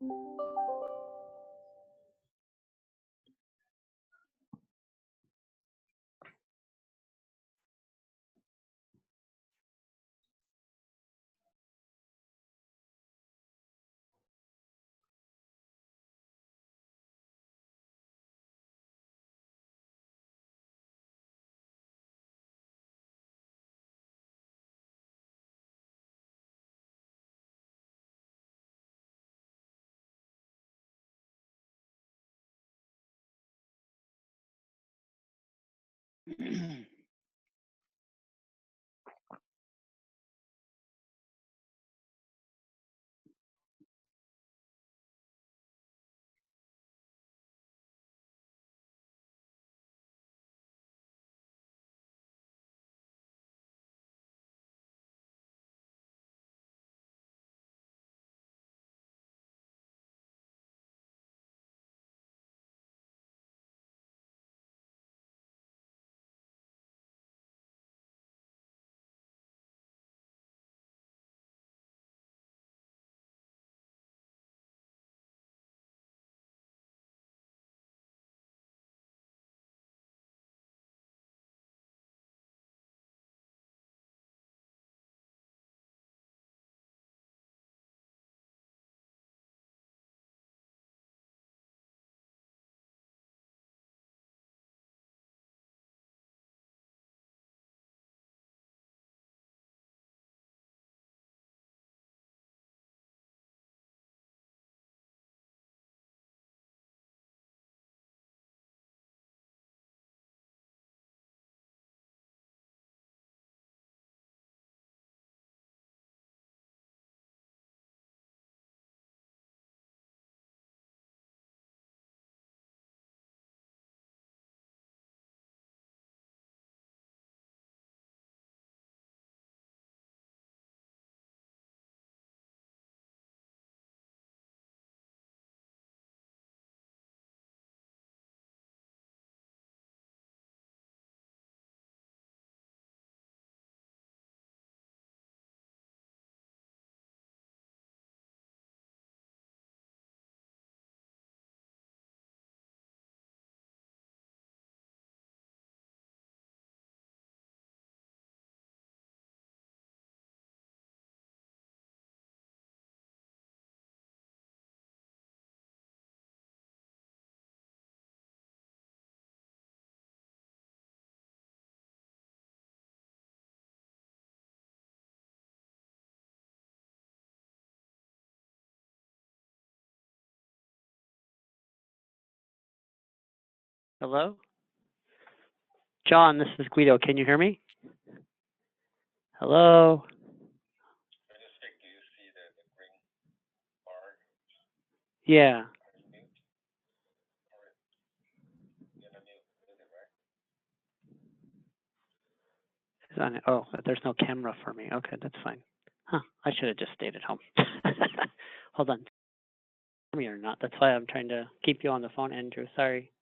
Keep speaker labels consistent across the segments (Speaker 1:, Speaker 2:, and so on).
Speaker 1: Hello? John, this is Guido. Can you hear me? Hello? Yeah. It's on it. Oh, there's no camera for me. Okay, that's fine. Huh. I should have just stayed at home. Hold on. Me or not. That's why I'm trying to keep you on the phone, Andrew. Sorry.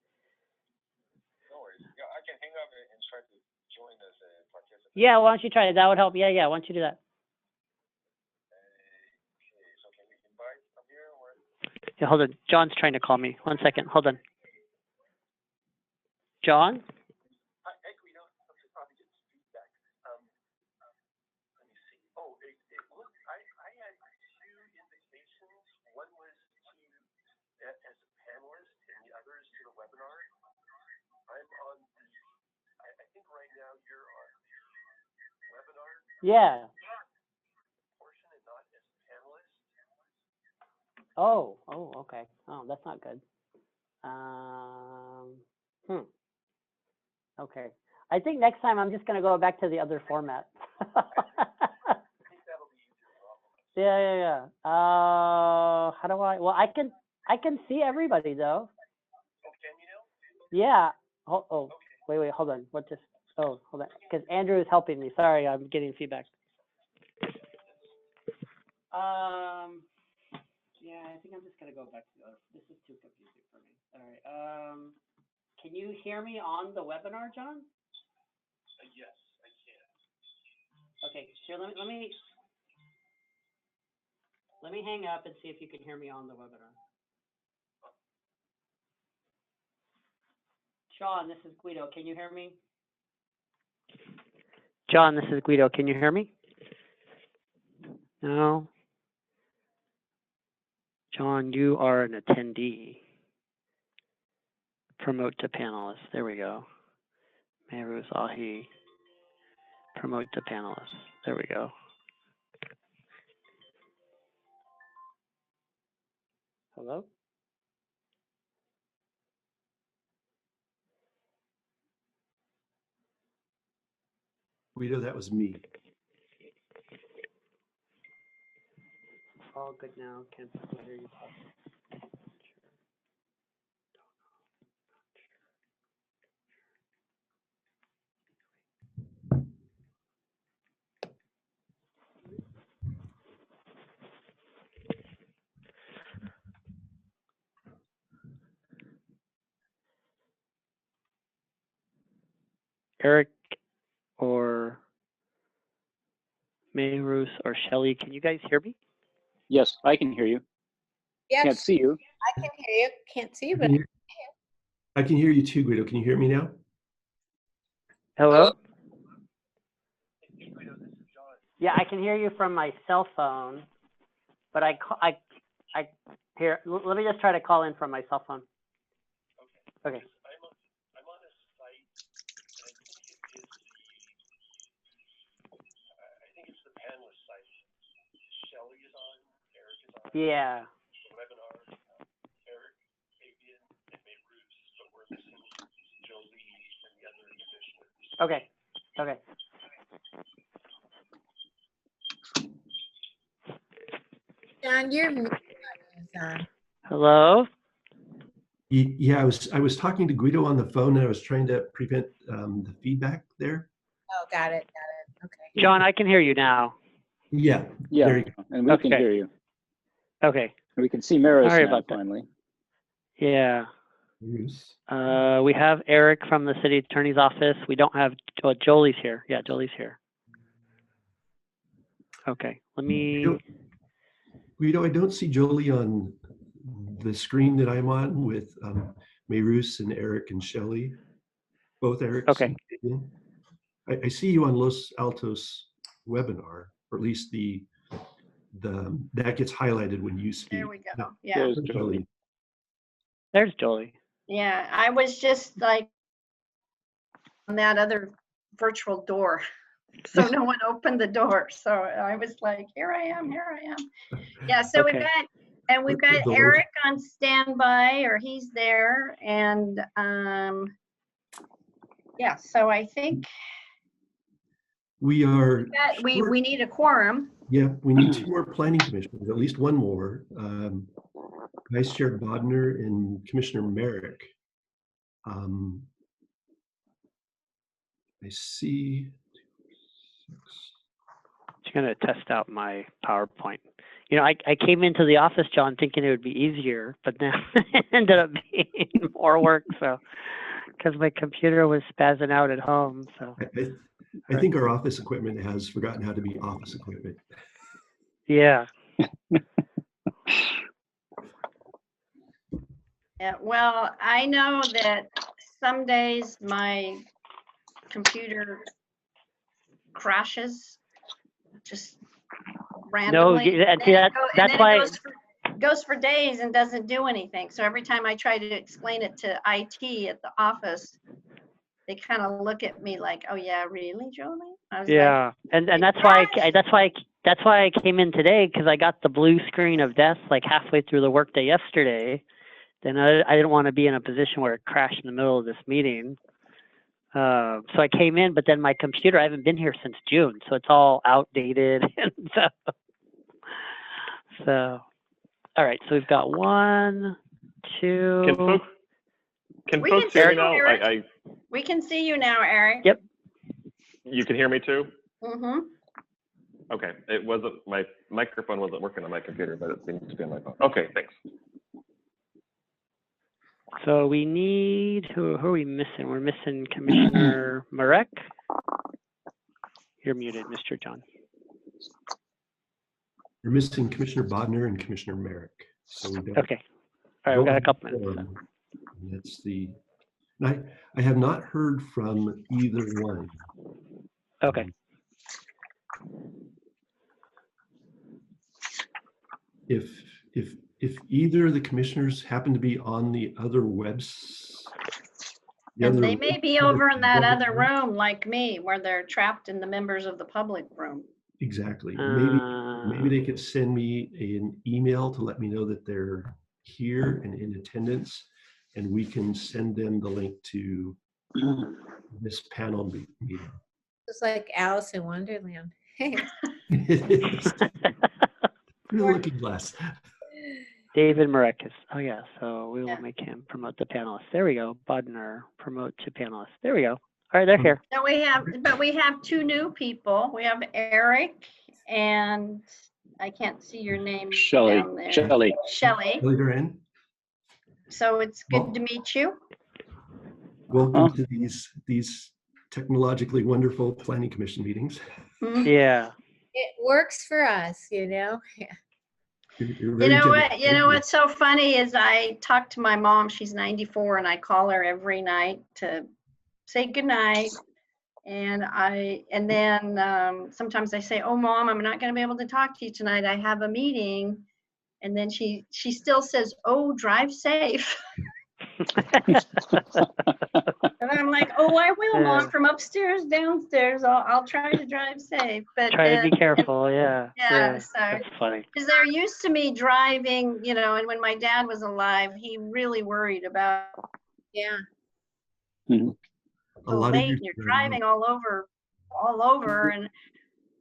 Speaker 1: Yeah, why don't you try it? That would help. Yeah, why don't you do that? Yeah, hold on. John's trying to call me. 1 second. Hold on. John? Yeah. Oh, okay. Oh, that's not good. Hmm. Okay. I think next time I'm just gonna go back to the other format. Yeah. How do I? Well, I can see everybody though. Yeah. Oh, wait, hold on. What just? Oh, hold on. Because Andrew is helping me. Sorry, I'm getting feedback. Yeah, I think I'm just gonna go back to the other. This is too confusing for me. All right. Can you hear me on the webinar, John? Okay. Here, let me. Let me hang up and see if you can hear me on the webinar. John, this is Guido. Can you hear me? John, this is Guido. Can you hear me? No. John, you are an attendee. Promote to panelist. There we go. Mehruz Ahi. Promote to panelist. There we go. Hello?
Speaker 2: Guido, that was me.
Speaker 1: All good now. Can people hear you talk? Eric or Mehruz or Shelly, can you guys hear me?
Speaker 3: Yes, I can hear you.
Speaker 4: Yes,
Speaker 3: Can't see you.
Speaker 4: I can hear you. Can't see you,
Speaker 2: I
Speaker 4: but
Speaker 2: can hear, I can hear you too, Guido. Can you hear me now?
Speaker 1: Hello? Yeah, I can hear you from my cell phone, but I here. Let me just try to call in from my cell phone. Okay. Okay.
Speaker 5: I'm on a site, and I think it's the panelist site. Shelly is on, Eric is on.
Speaker 1: Yeah.
Speaker 5: The webinar, Eric, Fabian, and Mehruz, but we're missing Jolie and the other commissioners.
Speaker 1: Okay. Okay.
Speaker 4: John, your mute button is on.
Speaker 1: Hello?
Speaker 2: Yeah, I was talking to Guido on the phone and I was trying to prevent the feedback there.
Speaker 4: Oh, got it. Okay.
Speaker 1: John, I can hear you now.
Speaker 2: Yeah.
Speaker 3: Yeah,
Speaker 2: There you go.
Speaker 3: and we can
Speaker 1: Okay.
Speaker 3: hear you.
Speaker 1: Okay.
Speaker 3: And we can see Mehruz
Speaker 1: Sorry
Speaker 3: now,
Speaker 1: about that.
Speaker 3: finally.
Speaker 1: Yeah.
Speaker 2: Bruce.
Speaker 1: We have Eric from the city attorney's office. We don't have, oh, Jolie's here. Yeah, Jolie's here. Okay. Let me,
Speaker 2: Guido, I don't see Jolie on the screen that I'm on with Mehruz and Eric and Shelly. Both Erics.
Speaker 1: Okay.
Speaker 2: and Fabian. I see you on Los Altos webinar, or at least the that gets highlighted when you speak.
Speaker 4: There we go.
Speaker 2: No,
Speaker 4: Yeah.
Speaker 3: There's Jolie.
Speaker 1: there's Jolie.
Speaker 4: Yeah. I was just like on that other virtual door. So no one opened the door. So I was like, here I am. Yeah. So
Speaker 1: Okay.
Speaker 4: we've got
Speaker 2: Doors.
Speaker 4: Eric on standby, or he's there. And yeah, so I think
Speaker 2: We are.
Speaker 4: that we
Speaker 2: short.
Speaker 4: need a quorum.
Speaker 2: Yeah, we need two more planning commissioners, at least one more. Vice Chair Bodnar and Commissioner Merrick. I see.
Speaker 1: Just gonna test out my PowerPoint. You know, I came into the office, John, thinking it would be easier, but then it ended up being more work. So, because my computer was spazzing out at home. So,
Speaker 2: I think our office equipment has forgotten how to be office equipment.
Speaker 1: yeah.
Speaker 4: Yeah, well, I know that some days my computer crashes just randomly.
Speaker 1: you-
Speaker 4: and
Speaker 1: see,
Speaker 4: then
Speaker 1: that-
Speaker 4: it go- and
Speaker 1: that's
Speaker 4: then
Speaker 1: why-
Speaker 4: it goes for days and doesn't do anything. So every time I try to explain it to IT at the office, they kind of look at me like, "Oh yeah, really, Jolie?" I was like,
Speaker 1: Yeah, and that's why that's why I came in today, because I got the blue screen of death like halfway through the workday yesterday. Then I didn't want to be in a position where it crashed in the middle of this meeting. So I came in, but then my computer, I haven't been here since June, so it's all outdated. And so all right, so we've got 1, 2.
Speaker 5: Can
Speaker 4: We
Speaker 5: folks
Speaker 4: can
Speaker 5: hear me
Speaker 4: see
Speaker 5: now?
Speaker 4: you, Eric. We can see you now, Eric.
Speaker 1: Yep.
Speaker 5: You can hear me too?
Speaker 4: Mm-hmm.
Speaker 5: Okay, it wasn't, my microphone wasn't working on my computer, but it seems to be on my phone. Okay, thanks.
Speaker 1: So we need, who are we missing? We're missing Commissioner Marek. You're muted, Mr. John.
Speaker 2: You're missing Commissioner Bodnar and Commissioner Merrick. So we don't.
Speaker 1: Okay. All right, we've got a couple minutes.
Speaker 2: quorum. And that's the, and I have not heard from either one.
Speaker 1: Okay.
Speaker 2: If either of the commissioners happen to be on the other webs.
Speaker 4: And they may be over in that other
Speaker 2: room.
Speaker 4: room like me, where they're trapped in the members of the public room.
Speaker 2: Exactly.
Speaker 1: Uh,
Speaker 2: Maybe they could send me an email to let me know that they're here and in attendance, and we can send them the link to this panel meeting.
Speaker 6: It's like Alice in Wonderland.
Speaker 2: Through the looking glass.
Speaker 1: David Marekis. Oh yeah, so we will
Speaker 4: Yeah.
Speaker 1: make him promote the panelists. There we go. Bodnar, promote to panelists. There we go. All right, they're here.
Speaker 4: So we have two new people. We have Eric and I can't see your name
Speaker 3: Shelley,
Speaker 4: down there.
Speaker 3: Shelley.
Speaker 4: Shelley.
Speaker 2: Ellie Duran,
Speaker 4: So it's good to meet you.
Speaker 2: welcome to these technologically wonderful planning commission meetings.
Speaker 4: Mhm.
Speaker 1: Yeah.
Speaker 6: It works for us, you know?
Speaker 2: You're
Speaker 4: You
Speaker 2: very
Speaker 4: know
Speaker 2: generous.
Speaker 4: what? You know what's so funny is I talk to my mom. She's 94, and I call her every night to say goodnight. And then sometimes I say, "Oh, Mom, I'm not going to be able to talk to you tonight. I have a meeting." And then she still says, "Oh, drive safe." And I'm like, "Oh, I will, Mom.
Speaker 1: Yeah.
Speaker 4: From upstairs, downstairs, I'll try to drive safe." But
Speaker 1: Try to be careful. Yeah.
Speaker 4: yeah, so
Speaker 1: That's funny.
Speaker 4: because they're used to me driving, and when my dad was alive, he really worried about
Speaker 6: Yeah.
Speaker 2: A lot of
Speaker 4: late
Speaker 2: you
Speaker 4: and you're driving all over, and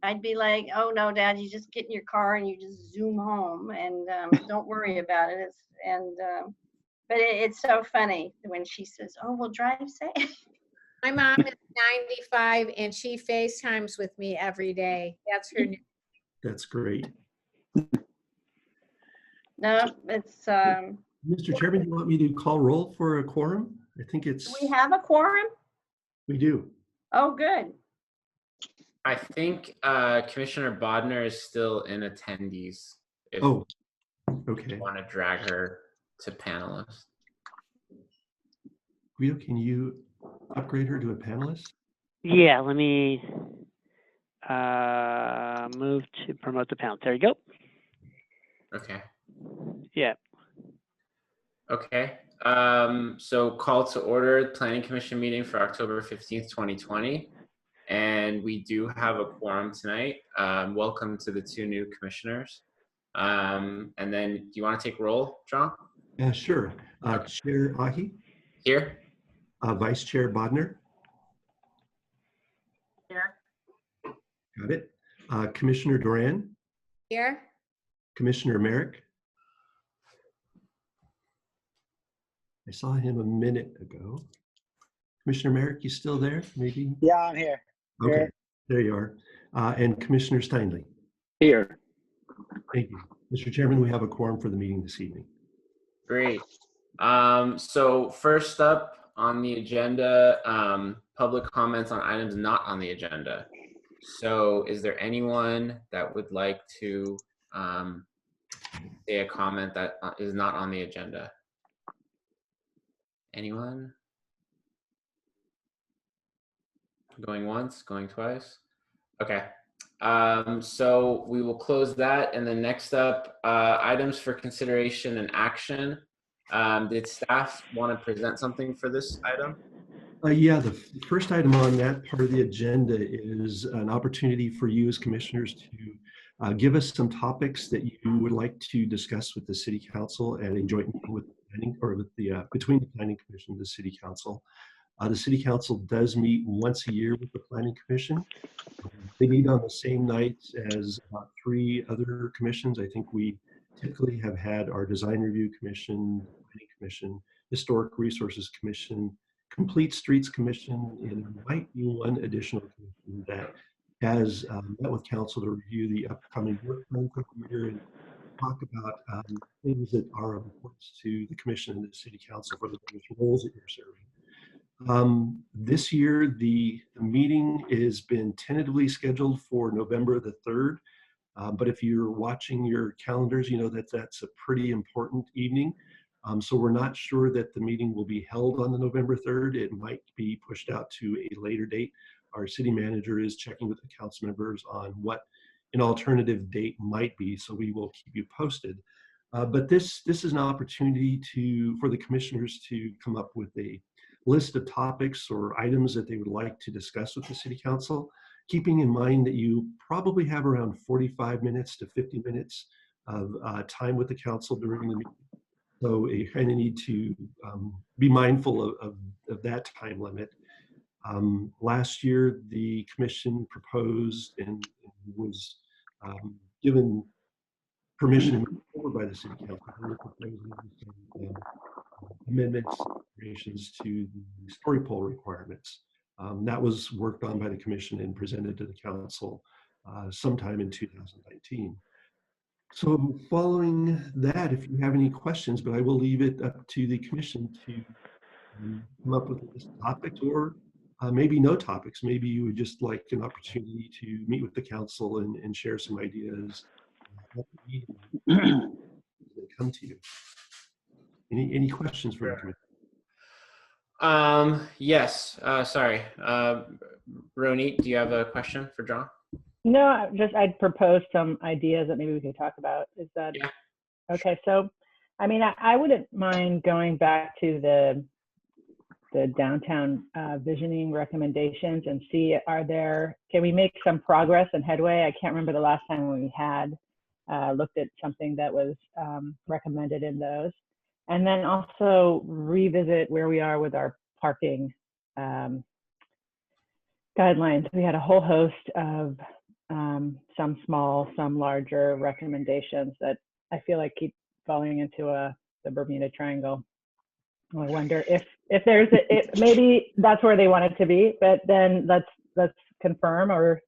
Speaker 4: I'd be like, "Oh no, Dad, you just get in your car and you just zoom home, and don't worry about it." But it's so funny when she says, "Oh, well, drive safe."
Speaker 6: My mom is 95 and she FaceTimes with me every day. That's her new.
Speaker 2: That's great.
Speaker 4: No, it's
Speaker 2: Mr. Chairman, do you want me to call roll for a quorum? I think it's,
Speaker 4: we have a quorum.
Speaker 2: we do.
Speaker 4: Oh, good.
Speaker 7: I think Commissioner Bodnar is still in attendees. If
Speaker 2: Oh,
Speaker 7: you
Speaker 2: okay.
Speaker 7: want to drag her to panelist.
Speaker 2: Guido, can you upgrade her to a panelist?
Speaker 1: Yeah. Let me move to promote the panel. There you go.
Speaker 7: Okay.
Speaker 1: Yeah.
Speaker 7: Okay. So call to order Planning Commission meeting for October 15th, 2020. And we do have a quorum tonight. Welcome to the two new commissioners. And then do you want to take roll, John?
Speaker 2: Sure. Chair Ahi,
Speaker 7: Here?
Speaker 2: Vice Chair Bodnar,
Speaker 4: Here.
Speaker 2: got it. Commissioner Duran,
Speaker 6: Here?
Speaker 2: Commissioner Merrick. I saw him a minute ago. Commissioner Merrick, you still there? Maybe?
Speaker 8: Yeah, I'm here.
Speaker 2: Okay,
Speaker 8: Here.
Speaker 2: there you are. And Commissioner Steinle.
Speaker 3: Here.
Speaker 2: Thank you. Mr. Chairman, we have a quorum for the meeting this evening.
Speaker 7: Great. So first up on the agenda, public comments on items not on the agenda. So is there anyone that would like to say a comment that is not on the agenda? Anyone? Going once, going twice? Okay. So we will close that. And then next up, items for consideration and action. Did staff want to present something for this item?
Speaker 2: Yeah, the first item on that part of the agenda is an opportunity for you as commissioners to give us some topics that you would like to discuss with the City Council at a joint meeting with the planning, or with the between the Planning Commission and the City Council. The City Council does meet once a year with the Planning Commission. They meet on the same night as about 3 other commissions. I think we typically have had our Design Review Commission, Planning Commission, Historic Resources Commission, Complete Streets Commission, and there might be one additional commission that has met with council to review the upcoming work plan for the year and talk about things that are of importance to the commission and the City Council for the various roles that you're serving. This year, the meeting has been tentatively scheduled for November the 3rd. But if you're watching your calendars, you know that that's a pretty important evening. So we're not sure that the meeting will be held on the November 3rd. It might be pushed out to a later date. Our city manager is checking with the council members on what an alternative date might be, so we will keep you posted. But this is an opportunity for the commissioners to come up with a list of topics or items that they would like to discuss with the city council, keeping in mind that you probably have around 45 minutes to 50 minutes of time with the council during the meeting. So you kind of need to be mindful of that time limit. Last year, the commission proposed and was given permission to move forward by the city council. They were proposing some amendments, variations to the story poll requirements. That was worked on by the commission and presented to the council sometime in 2019. So following that, if you have any questions, but I will leave it up to the commission to come up with this topics or maybe no topics. Maybe you would just like an opportunity to meet with the council and share some ideas at the meeting that come to you. Any questions for the commission?
Speaker 7: Yes, sorry. Ronit, do you have a question for John?
Speaker 8: No, I'd propose some ideas that maybe we could talk about. Is that
Speaker 7: Yeah.
Speaker 8: okay? So, I mean, I wouldn't mind going back to the downtown visioning recommendations and see, can we make some progress and headway? I can't remember the last time when we had looked at something that was recommended in those. And then also revisit where we are with our parking guidelines. We had a whole host of some small, some larger recommendations that I feel like keep falling into the Bermuda Triangle. I wonder if there's maybe that's where they want it to be, but then let's confirm, or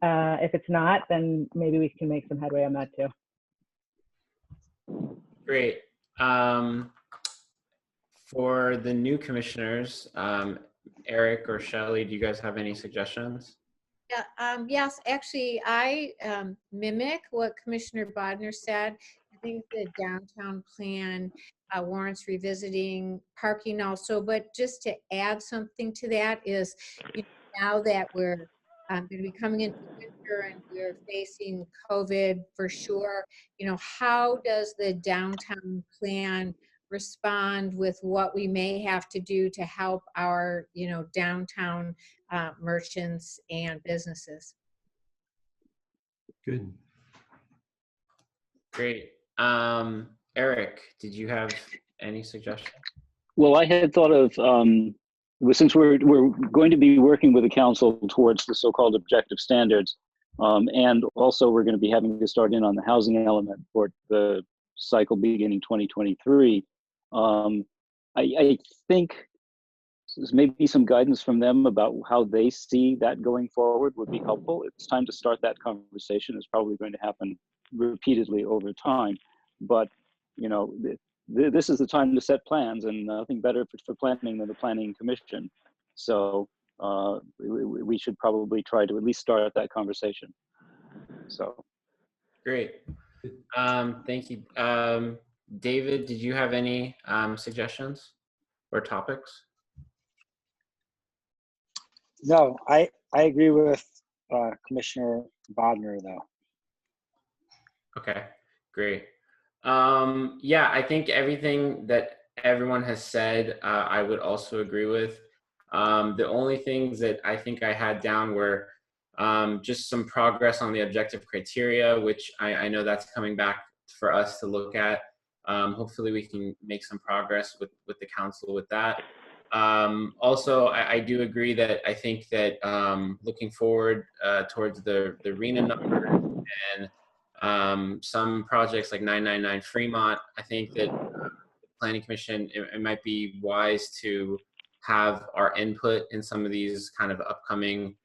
Speaker 8: if it's not, then maybe we can make some headway on that too.
Speaker 7: Great. For the new commissioners, Eric or Shelley, do you guys have any suggestions?
Speaker 6: Yeah, yes, actually, I mimic what Commissioner Bodnar said. I think the downtown plan warrants revisiting parking also, but just to add something to that is, now that we're going to be coming into winter and we're facing COVID for sure, how does the downtown plan respond with what we may have to do to help our, downtown merchants and businesses?
Speaker 2: Good.
Speaker 7: Great. Eric, did you have any suggestions?
Speaker 3: Well, I had thought of, since we're going to be working with the council towards the so-called objective standards, and also we're going to be having to start in on the housing element for the cycle beginning 2023. I think maybe some guidance from them about how they see that going forward would be helpful. It's time to start that conversation. It's probably going to happen repeatedly over time, but this is the time to set plans, and nothing better for planning than the Planning Commission. So we should probably try to at least start that conversation. So
Speaker 7: great. Thank you. David, did you have any suggestions or topics?
Speaker 9: No, I agree with Commissioner Bodnar though.
Speaker 7: Okay, great. Yeah, I think everything that everyone has said, I would also agree with. The only things that I think I had down were just some progress on the objective criteria, which I know that's coming back for us to look at. Hopefully we can make some progress with the council with that. Also, I do agree that I think that looking forward towards the RENA number and some projects like 999 Fremont, I think that the Planning Commission, it might be wise to have our input in some of these kind of upcoming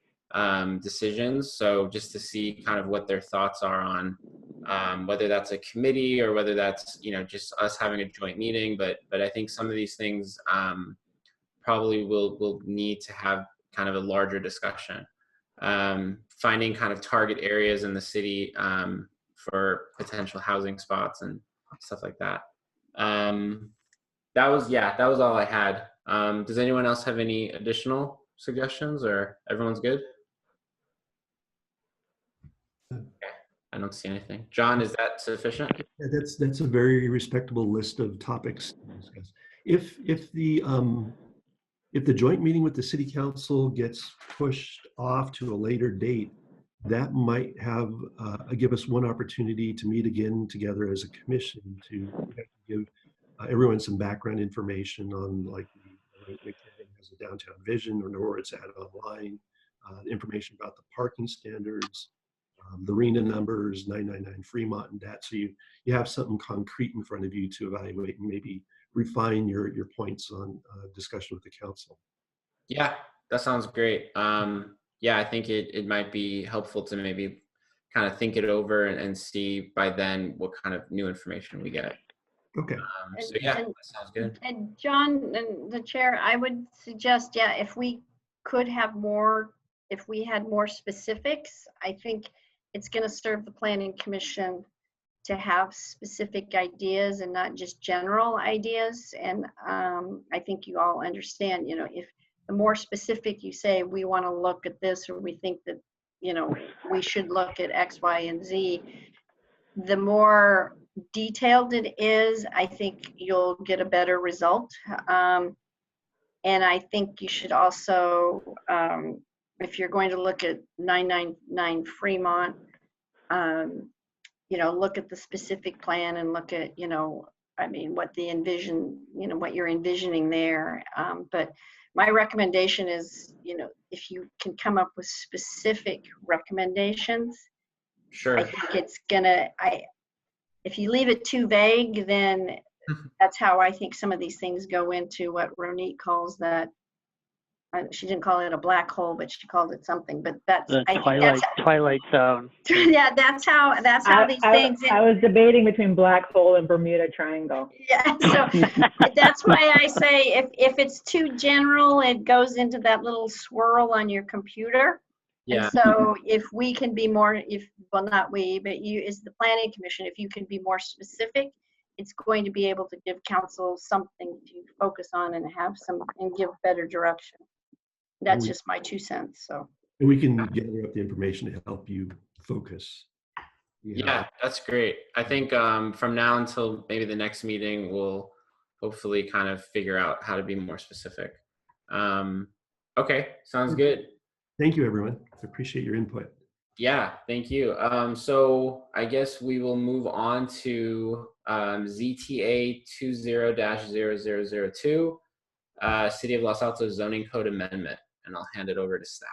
Speaker 7: decisions. So just to see kind of what their thoughts are on whether that's a committee or whether that's just us having a joint meeting. But I think some of these things probably will need to have kind of a larger discussion. finding kind of target areas in the city for potential housing spots and stuff like that. That was all I had. Does anyone else have any additional suggestions, or everyone's good? Okay, I don't see anything. John, is that sufficient?
Speaker 2: Yeah, that's a very respectable list of topics to discuss. If the joint meeting with the city council gets pushed off to a later date, that might have give us one opportunity to meet again together as a commission to give everyone some background information on, like, the has a downtown vision or know where it's at online, information about the parking standards, the RENA numbers, 999 Fremont, and that. So you have something concrete in front of you to evaluate and maybe refine your points on discussion with the council.
Speaker 7: Yeah, that sounds great. Yeah, I think it might be helpful to maybe kind of think it over and see by then what kind of new information we get.
Speaker 2: Okay.
Speaker 7: So yeah, that sounds good.
Speaker 4: And John and the chair, I would suggest, yeah, if we could have more, if we had more specifics, I think it's going to serve the planning commission to have specific ideas and not just general ideas. And I think you all understand, you know, if the more specific you say, we want to look at this, or we think that, you know, we should look at X, Y, and Z, the more detailed it is, I think you'll get a better result. And I think you should also, if you're going to look at 999 Fremont, you know, look at the specific plan and look at, you know, I mean, what the envision, you know, what you're envisioning there. But my recommendation is, you know, if you can come up with specific recommendations,
Speaker 7: Sure.
Speaker 4: I think it's gonna, if you leave it too vague, then that's how I think some of these things go into what Ronit calls that, she didn't call it a black hole, but she called it something, but that's,
Speaker 1: The
Speaker 4: I think that's,
Speaker 1: twilight zone.
Speaker 4: yeah, that's how these things.
Speaker 8: I was debating between black hole and Bermuda Triangle.
Speaker 4: Yeah, so that's why I say if it's too general, it goes into that little swirl on your computer.
Speaker 7: Yeah.
Speaker 4: And so if we can be more, well, not we, but you as the planning commission, if you can be more specific, it's going to be able to give council something to focus on and have some, and give better direction. That's just my 2 cents, so.
Speaker 2: And we can gather up the information to help you focus.
Speaker 7: Yeah, that's great. I think from now until maybe the next meeting, we'll hopefully kind of figure out how to be more specific. Okay, sounds good.
Speaker 2: Thank you, everyone. I appreciate your input.
Speaker 7: Yeah, thank you. So I guess we will move on to ZTA 20-0002, City of Los Altos Zoning Code Amendment, and I'll hand it over to staff.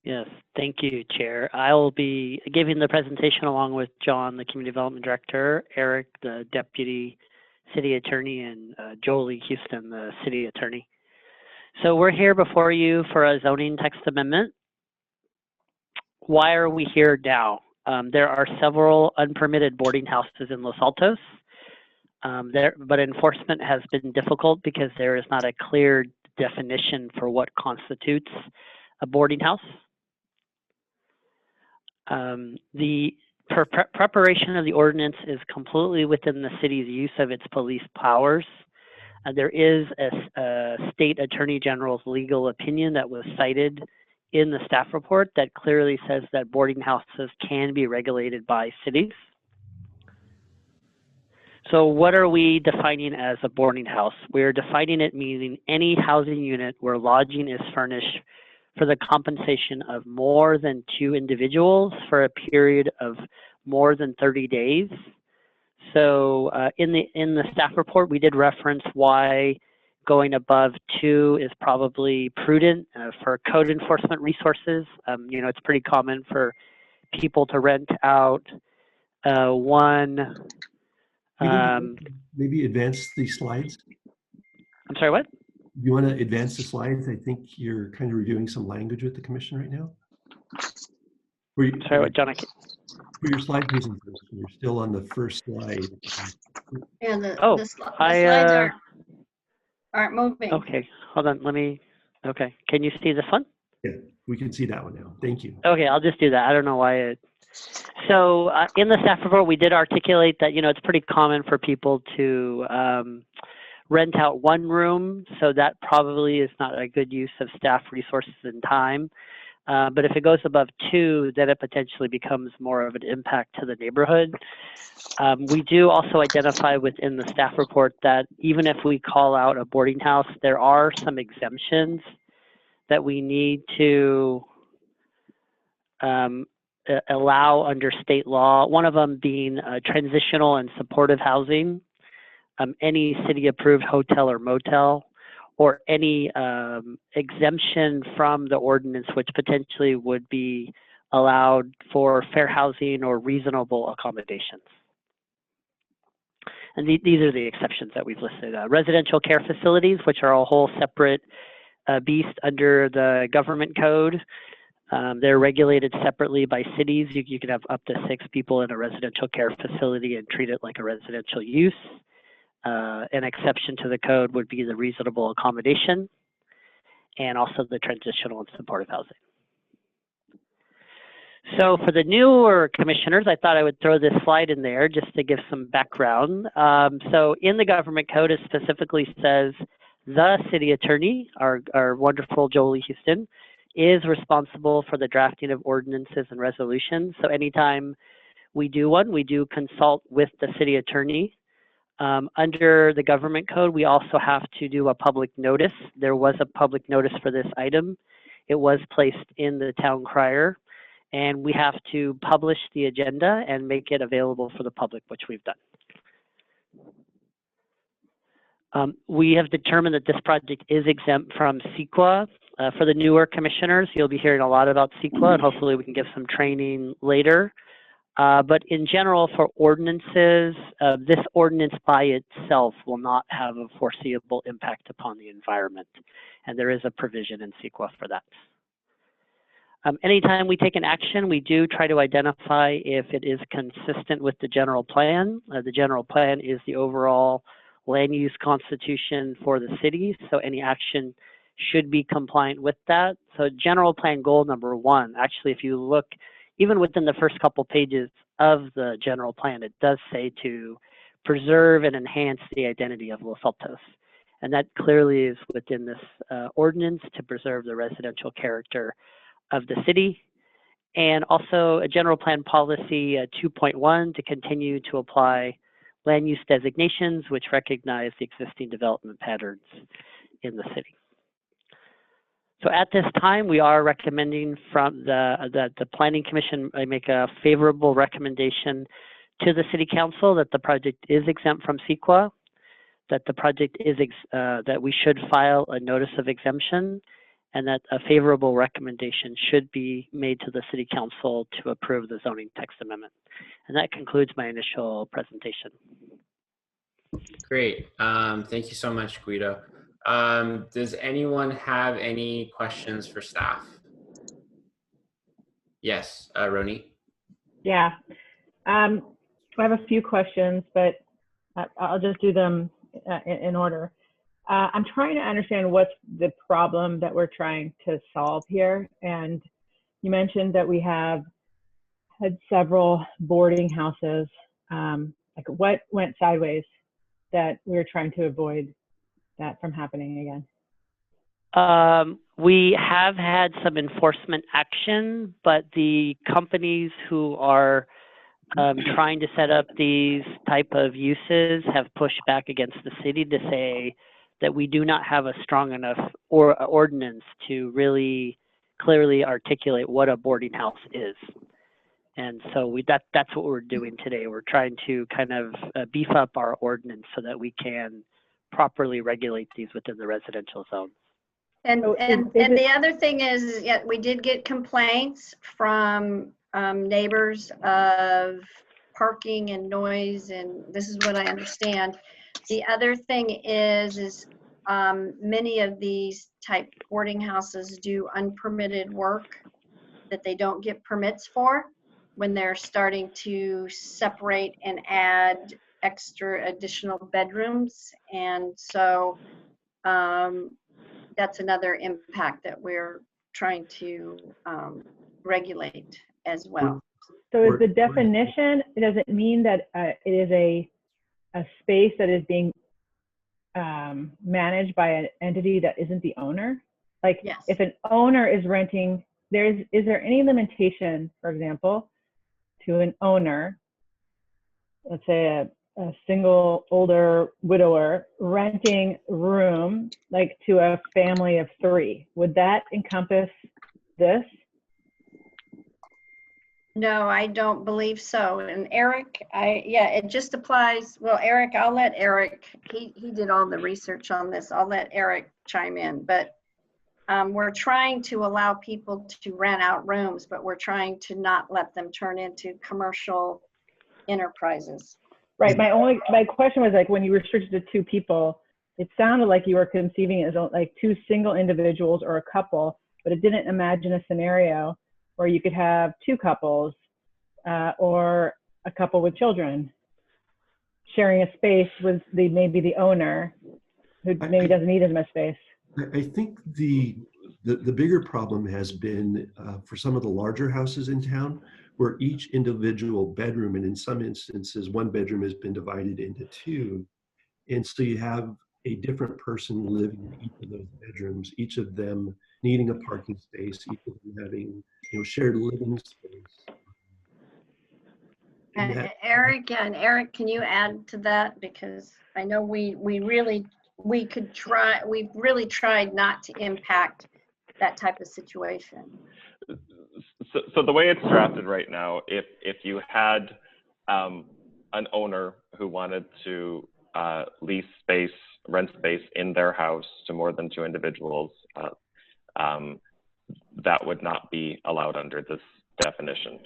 Speaker 1: Yes, thank you, Chair. I will be giving the presentation along with John, the Community Development Director, Eric, the Deputy City Attorney, and Jolie Houston, the City Attorney. So we're here before you for a zoning text amendment. Why are we here now? There are several unpermitted boarding houses in Los Altos, but enforcement has been difficult because there is not a clear definition for what constitutes a boarding house. The preparation of the ordinance is completely within the city's use of its police powers. There is a state attorney general's legal opinion that was cited in the staff report that clearly says that boarding houses can be regulated by cities. So what are we defining as a boarding house? We're defining it meaning any housing unit where lodging is furnished for the compensation of more than 2 individuals for a period of more than 30 days. So in the staff report, we did reference why going above 2 is probably prudent for code enforcement resources. You know, it's pretty common for people to rent out one.
Speaker 2: Maybe advance the slides.
Speaker 1: I'm sorry, what?
Speaker 2: You want to advance the slides? I think you're kind of reviewing some language with the commission right now.
Speaker 1: Sorry, what, John?
Speaker 2: For your slide presentation, you're still on the first slide.
Speaker 4: And the
Speaker 1: slides
Speaker 4: aren't moving.
Speaker 1: Okay, hold on. Okay, can you see this one?
Speaker 2: Yeah. We can see that one now. Thank you.
Speaker 1: Okay, I'll just do that. I don't know why it. So in the staff report, we did articulate that, it's pretty common for people to rent out one room. So that probably is not a good use of staff resources and time. But if it goes above 2, then it potentially becomes more of an impact to the neighborhood. We do also identify within the staff report that even if we call out a boarding house, there are some exemptions that we need to allow under state law. One of them being transitional and supportive housing, any city-approved hotel or motel, or any exemption from the ordinance which potentially would be allowed for fair housing or reasonable accommodations. And these are the exceptions that we've listed. Residential care facilities, which are a whole separate beast under the government code. They're regulated separately by cities. You can have up to 6 people in a residential care facility and treat it like a residential use. An exception to the code would be the reasonable accommodation and also the transitional and supportive housing. So for the newer commissioners, I thought I would throw this slide in there just to give some background. So in the government code, it specifically says the city attorney, our wonderful Jolie Houston, is responsible for the drafting of ordinances and resolutions. So anytime we do one, we do consult with the city attorney. Under the government code, we also have to do a public notice. There was a public notice for this item. It was placed in the town crier, and we have to publish the agenda and make it available for the public, which we've done. We have determined that this project is exempt from CEQA. For the newer commissioners, you'll be hearing a lot about CEQA, and hopefully we can give some training later. But in general, for ordinances, this ordinance by itself will not have a foreseeable impact upon the environment. And there is a provision in CEQA for that. Anytime we take an action, we do try to identify if it is consistent with the general plan. The general plan is the overall land use constitution for the city. So any action should be compliant with that. So general plan goal number 1, actually, if you look, even within the first couple pages of the general plan, it does say to preserve and enhance the identity of Los Altos. And that clearly is within this ordinance to preserve the residential character of the city. And also a general plan policy 2.1 to continue to apply land use designations which recognize the existing development patterns in the city. So at this time, we are recommending from the Planning Commission make a favorable recommendation to the City Council that the project is exempt from CEQA, that the project is, that we should file a notice of exemption, and that a favorable recommendation should be made to the City Council to approve the zoning text amendment. And that concludes my initial presentation.
Speaker 7: Great. Thank you so much, Guido. Does anyone have any questions for staff? Yes, Roni.
Speaker 8: Yeah, I have a few questions, but I'll just do them in order. I'm trying to understand what's the problem that we're trying to solve here. And you mentioned that we have had several boarding houses. Like what went sideways that we're trying to avoid that from happening again?
Speaker 1: We have had some enforcement action, but the companies who are trying to set up these type of uses have pushed back against the city to say that we do not have a strong enough ordinance to really clearly articulate what a boarding house is. And so that's what we're doing today. We're trying to kind of beef up our ordinance so that we can properly regulate these within the residential zone.
Speaker 4: And the other thing is, yeah, we did get complaints from neighbors of parking and noise, and this is what I understand. The other thing is many of these type boarding houses do unpermitted work that they don't get permits for when they're starting to separate and add extra additional bedrooms. And so that's another impact that we're trying to regulate as well.
Speaker 8: So is the definition, does it mean that it is a space that is being managed by an entity that isn't the owner? Like
Speaker 4: Yes.
Speaker 8: if an owner is renting, is there any limitation, for example, to an owner, let's say a single older widower renting room like to a family of 3? Would that encompass this?
Speaker 4: No, I don't believe so. And Eric, yeah, it just applies. Well, Eric, I'll let Eric, he did all the research on this. I'll let Eric chime in, but we're trying to allow people to rent out rooms, but we're trying to not let them turn into commercial enterprises.
Speaker 8: Right. My question was like, when you restricted to 2 people, it sounded like you were conceiving it as like 2 single individuals or a couple, but it didn't imagine a scenario where you could have 2 couples or a couple with children sharing a space with maybe the owner who maybe doesn't need as much space.
Speaker 2: I think the bigger problem has been for some of the larger houses in town, where each individual bedroom, and in some instances, one bedroom has been divided into 2. And so you have a different person living in each of those bedrooms, each of them needing a parking space, each of them having, shared living space.
Speaker 4: Eric, and Eric, can you add to that? Because I know we've really tried not to impact that type of situation.
Speaker 5: So the way it's drafted right now, if you had an owner who wanted to lease space, rent space in their house to more than 2 individuals, that would not be allowed under this definition.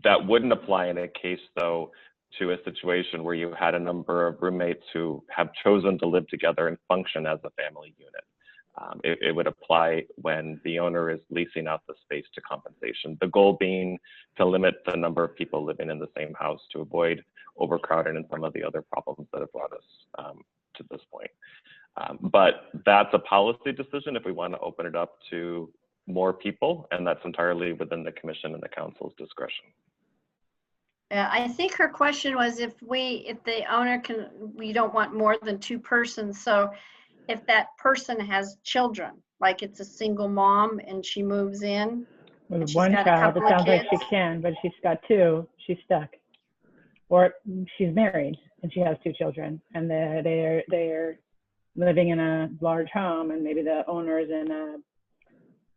Speaker 5: That wouldn't apply in a case, though, to a situation where you had a number of roommates who have chosen to live together and function as a family unit. It would apply when the owner is leasing out the space to compensation. The goal being to limit the number of people living in the same house to avoid overcrowding and some of the other problems that have brought us to this point. But that's a policy decision if we want to open it up to more people, and that's entirely within the commission and the council's discretion.
Speaker 4: I think her question was if the owner we don't want more than 2 persons. So if that person has children, like it's a single mom and she moves in.
Speaker 8: With 1 child, it sounds like she can, but if she's got 2, she's stuck. Or she's married and she has 2 children, and they're living in a large home, and maybe the owner is in a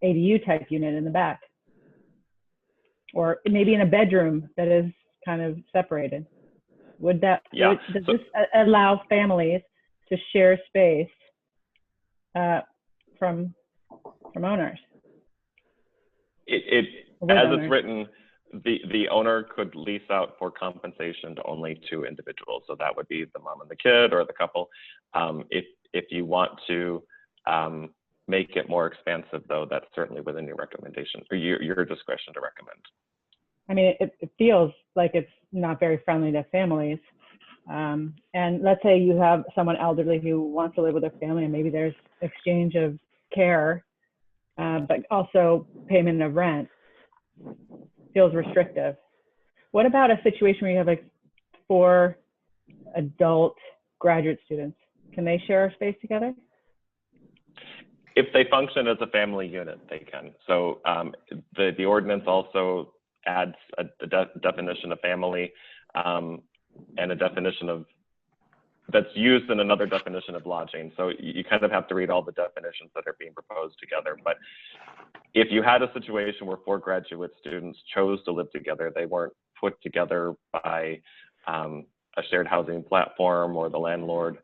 Speaker 8: ADU type unit in the back, or maybe in a bedroom that is kind of separated. Does this allow families to share space from owners?
Speaker 5: As it's written, the owner could lease out for compensation to only 2 individuals. So that would be the mom and the kid or the couple. If you want to make it more expansive, though, that's certainly within your recommendation or your discretion to recommend.
Speaker 8: I mean, it feels like it's not very friendly to families. And let's say you have someone elderly who wants to live with their family, and maybe there's exchange of care, but also payment of rent. Feels restrictive. What about a situation where you have like 4 adult graduate students? Can they share a space together?
Speaker 5: If they function as a family unit, they can. So the ordinance also adds a definition of family and a definition of that's used in another definition of lodging. So you kind of have to read all the definitions that are being proposed together. But if you had a situation where 4 graduate students chose to live together, they weren't put together by a shared housing platform or the landlord,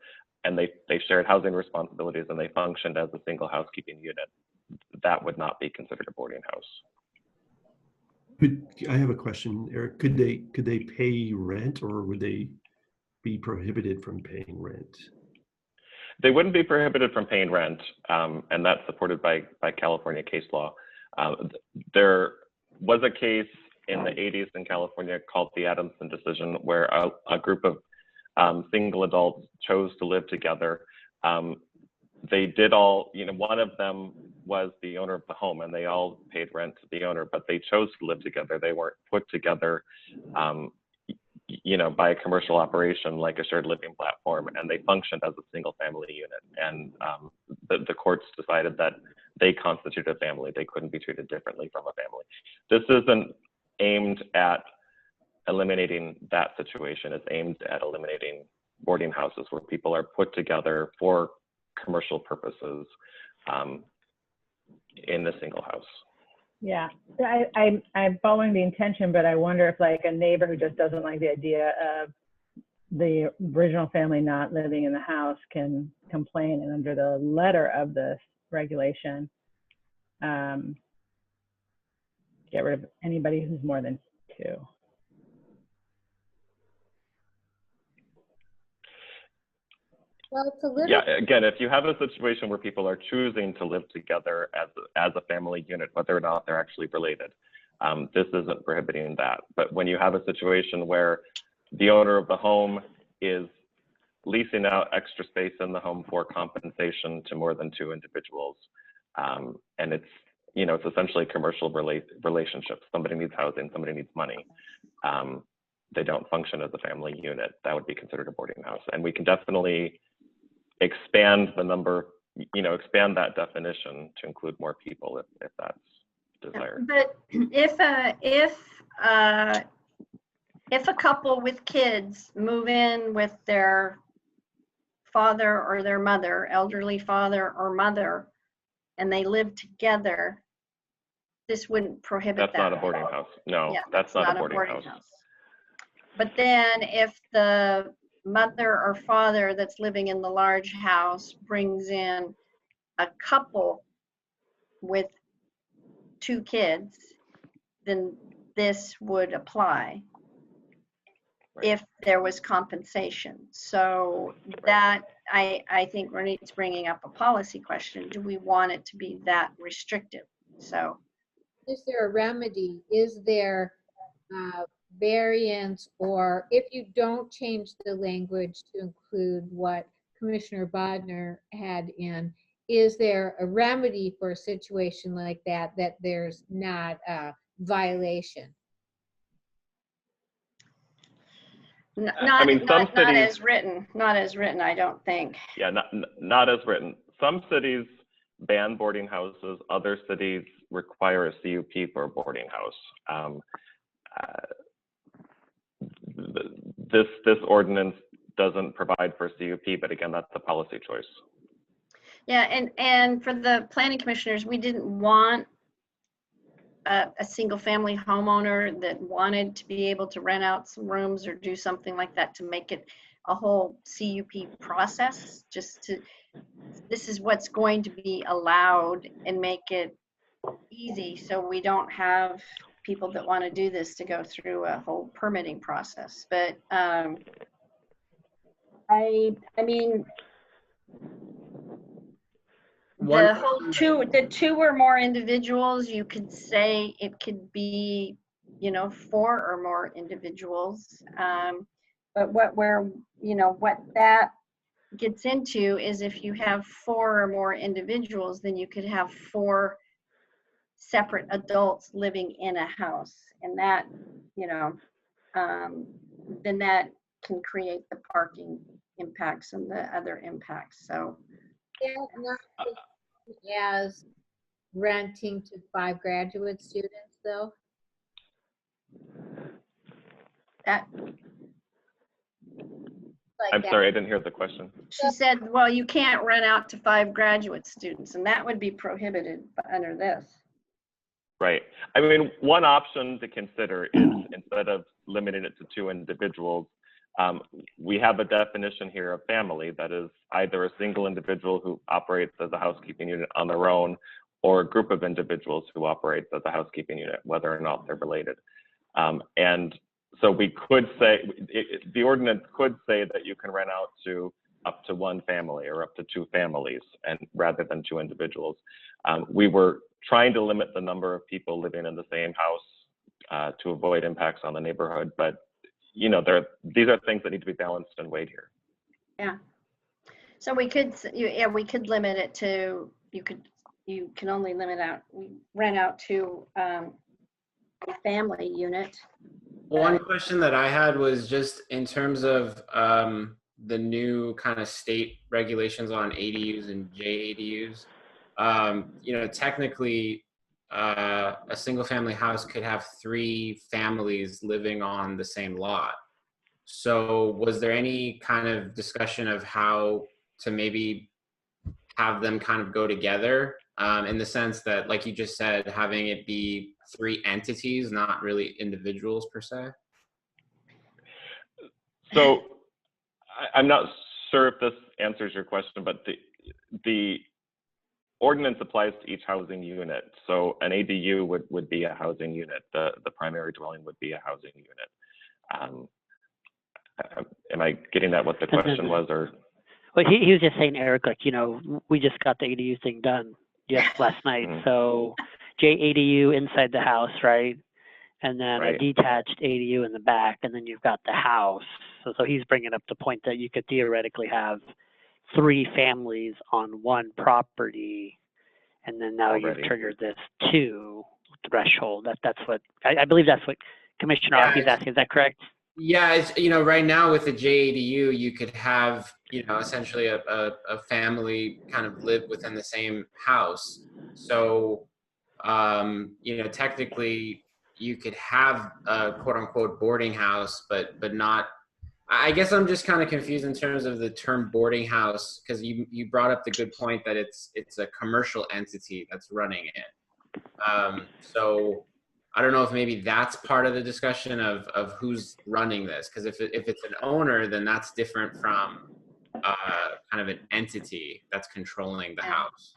Speaker 5: and they shared housing responsibilities and they functioned as a single housekeeping unit, that would not be considered a boarding house.
Speaker 2: I have a question, Eric. Could they pay rent, or would they be prohibited from paying rent?
Speaker 5: They wouldn't be prohibited from paying rent, and that's supported by California case law. There was a case in the 80s in California called the Adamson decision, where a group of single adults chose to live together. They did all, one of them was the owner of the home, and they all paid rent to the owner, but they chose to live together. They weren't put together, you know, by a commercial operation like a shared living platform, and they functioned as a single family unit. And the courts decided that they constitute a family. They couldn't be treated differently from a family. This isn't aimed at eliminating that situation. It's aimed at eliminating boarding houses where people are put together for commercial purposes in a single house.
Speaker 8: Yeah, I'm following the intention, but I wonder if like a neighbor who just doesn't like the idea of the original family not living in the house can complain, and under the letter of this regulation, get rid of anybody who's more than 2.
Speaker 6: Well, it's a little.
Speaker 5: Yeah, again, if you have a situation where people are choosing to live together as a family unit, whether or not they're actually related, this isn't prohibiting that. But when you have a situation where the owner of the home is leasing out extra space in the home for compensation to more than 2 individuals, and it's, you know, it's essentially commercial relationships. Somebody needs housing, somebody needs money. They don't function as a family unit. That would be considered a boarding house. And we can definitely expand the number, you know, expand that definition to include more people if that's desired.
Speaker 4: But if a couple with kids move in with their father or their mother, elderly father or mother, and they live together, this wouldn't prohibit that.
Speaker 5: That's not a boarding house. No,
Speaker 4: Yeah,
Speaker 5: that's not a boarding house.
Speaker 4: But then if the mother or father that's living in the large house brings in a couple with 2 kids, then this would apply.
Speaker 5: Right.
Speaker 4: If there was compensation. So that, I think Ronit's bringing up a policy question. Do we want it to be that restrictive? So
Speaker 6: Is there a remedy? Is there variance, or if you don't change the language to include what Commissioner Bodnar had in, is there a remedy for a situation like that, that there's not a violation?
Speaker 4: not
Speaker 5: cities,
Speaker 4: as written, I don't think.
Speaker 5: Yeah, not as written. Some cities ban boarding houses. Other cities require a CUP for a boarding house. This ordinance doesn't provide for CUP, but again, that's a policy choice.
Speaker 4: Yeah, and for the planning commissioners, we didn't want a single family homeowner that wanted to be able to rent out some rooms or do something like that to make it a whole CUP process. This is what's going to be allowed, and make it easy so we don't have people that want to do this to go through a whole permitting process. But I mean, the whole the 2 or more individuals, you could say it could be, you know, 4 or more individuals. But what that gets into is if you have 4 or more individuals, then you could have 4 separate adults living in a house, and that, you know, then that can create the parking impacts and the other impacts. So
Speaker 6: As renting to 5 graduate students, though?
Speaker 4: that,
Speaker 5: I'm sorry, I didn't hear the question.
Speaker 4: she said, well, you can't rent out to 5 graduate students, and that would be prohibited under this.
Speaker 5: Right. I mean, one option to consider is, instead of limiting it to 2 individuals, we have a definition here of family that is either a single individual who operates as a housekeeping unit on their own, or a group of individuals who operates as a housekeeping unit, whether or not they're related. And so we could say, the ordinance could say that you can rent out to up to 1 family or up to 2 families, and rather than 2 individuals. We were trying to limit the number of people living in the same house to avoid impacts on the neighborhood, but you know, these are things that need to be balanced and weighed here.
Speaker 4: Yeah. So we could limit it to, you could you can only rent out to a family unit.
Speaker 7: One question that I had was just in terms of the new kind of state regulations on ADUs and JADUs. You know, technically, a single family house could have 3 families living on the same lot. So was there any kind of discussion of how to maybe have them kind of go together in the sense that, like you just said, having it be 3 entities, not really individuals per se?
Speaker 5: So I'm not sure if this answers your question, but the ordinance applies to each housing unit. So an ADU would be a housing unit. The primary dwelling would be a housing unit. Am I getting that what the question was, or?
Speaker 1: Well, he was just saying, Eric, like, you know, we just got the ADU thing done last night.
Speaker 5: Mhm.
Speaker 1: So JADU inside the house, right? And then
Speaker 5: Right.
Speaker 1: a detached ADU in the back, and then you've got the house. So he's bringing up the point that you could theoretically have 3 families on one property, and then now
Speaker 5: Already.
Speaker 1: you've triggered this 2 threshold. That's what I believe. That's what Commissioner
Speaker 7: Yeah,
Speaker 1: Arky's asking. Is that correct?
Speaker 7: Yeah, it's, you know, right now with the JADU, you could have, you know, essentially a family kind of live within the same house. So, you know, technically you could have a quote unquote boarding house, but not, I guess I'm just kind of confused in terms of the term boarding house, because you brought up the good point that it's a commercial entity that's running it. So I don't know if maybe that's part of the discussion of who's running this, because if it's an owner, then that's different from kind of an entity that's controlling the house.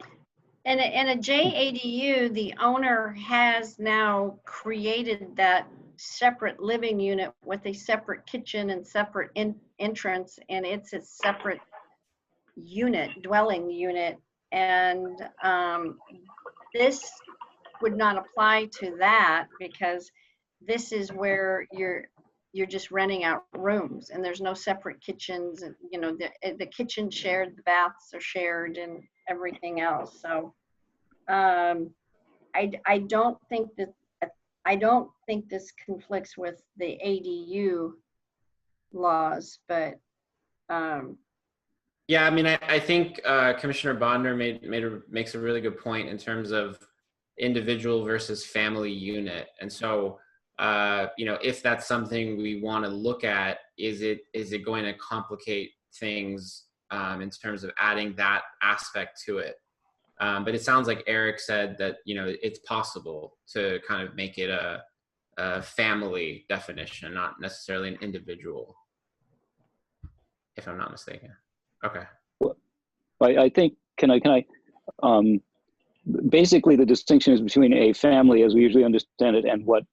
Speaker 4: And a JADU, the owner has now created that separate living unit with a separate kitchen and separate entrance, and it's a separate unit, dwelling unit. And this would not apply to that, because this is where you're just renting out rooms, and there's no separate kitchens, and you know, the kitchen shared, the baths are shared, and everything else. So I don't think this conflicts with the ADU laws, but
Speaker 7: Yeah, I mean, I think Commissioner Bodnar makes a really good point in terms of individual versus family unit. And so, you know, if that's something we want to look at, is it going to complicate things in terms of adding that aspect to it? But it sounds like Eric said that, you know, it's possible to kind of make it a family definition, not necessarily an individual, if I'm not mistaken. Okay.
Speaker 3: Well, I think, can I, basically the distinction is between a family as we usually understand it and what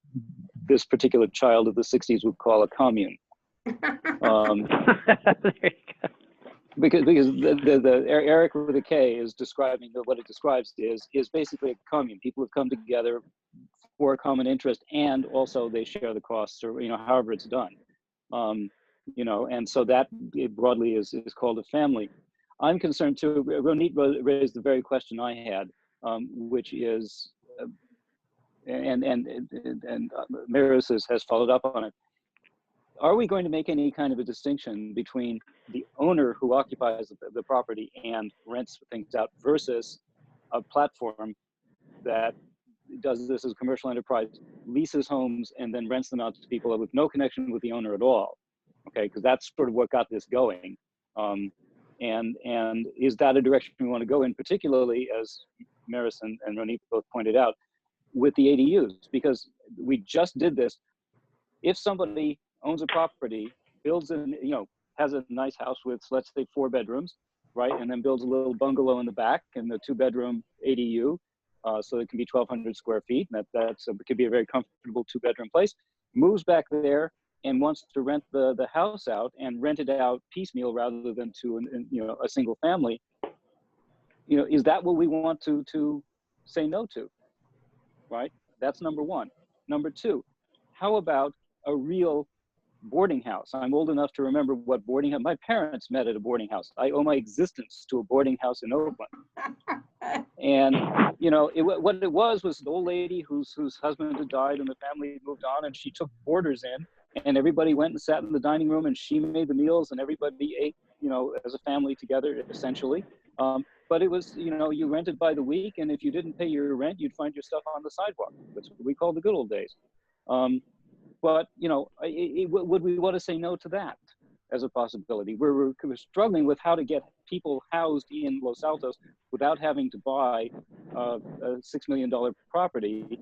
Speaker 3: this particular child of the 60s would call a commune. Because the Eric with a K is describing what it describes is basically a commune. People have come together for a common interest, and also they share the costs, or, you know, however it's done. You know, and so that broadly is called a family. I'm concerned too. Ronit raised the very question I had, which is, and Maris has followed up on it. Are we going to make any kind of a distinction between the owner who occupies the property and rents things out versus a platform that does this as a commercial enterprise, leases homes and then rents them out to people with no connection with the owner at all? Okay, because that's sort of what got this going. And is that a direction we want to go in, particularly as Maris and Ronit both pointed out, with the ADUs? Because we just did this. If somebody owns a property, builds has a nice house with, let's say, 4 bedrooms, right? And then builds a little bungalow in the back and the 2-bedroom ADU, so it can be 1,200 square feet. And it could be a very comfortable 2-bedroom place. Moves back there and wants to rent the house out and rent it out piecemeal rather than to a single family. You know, is that what we want to say no to? Right? That's number one. Number two, how about a real boarding house. I'm old enough to remember what boarding house, my parents met at a boarding house. I owe my existence to a boarding house in Oakland. And, you know, what it was an old lady whose husband had died and the family had moved on, and she took boarders in, and everybody went and sat in the dining room, and she made the meals, and everybody ate, you know, as a family together, essentially. But it was, you know, you rented by the week, and if you didn't pay your rent, you'd find your stuff on the sidewalk. That's what we call the good old days. But, you know, would we want to say no to that as a possibility? We're struggling with how to get people housed in Los Altos without having to buy a $6 million property.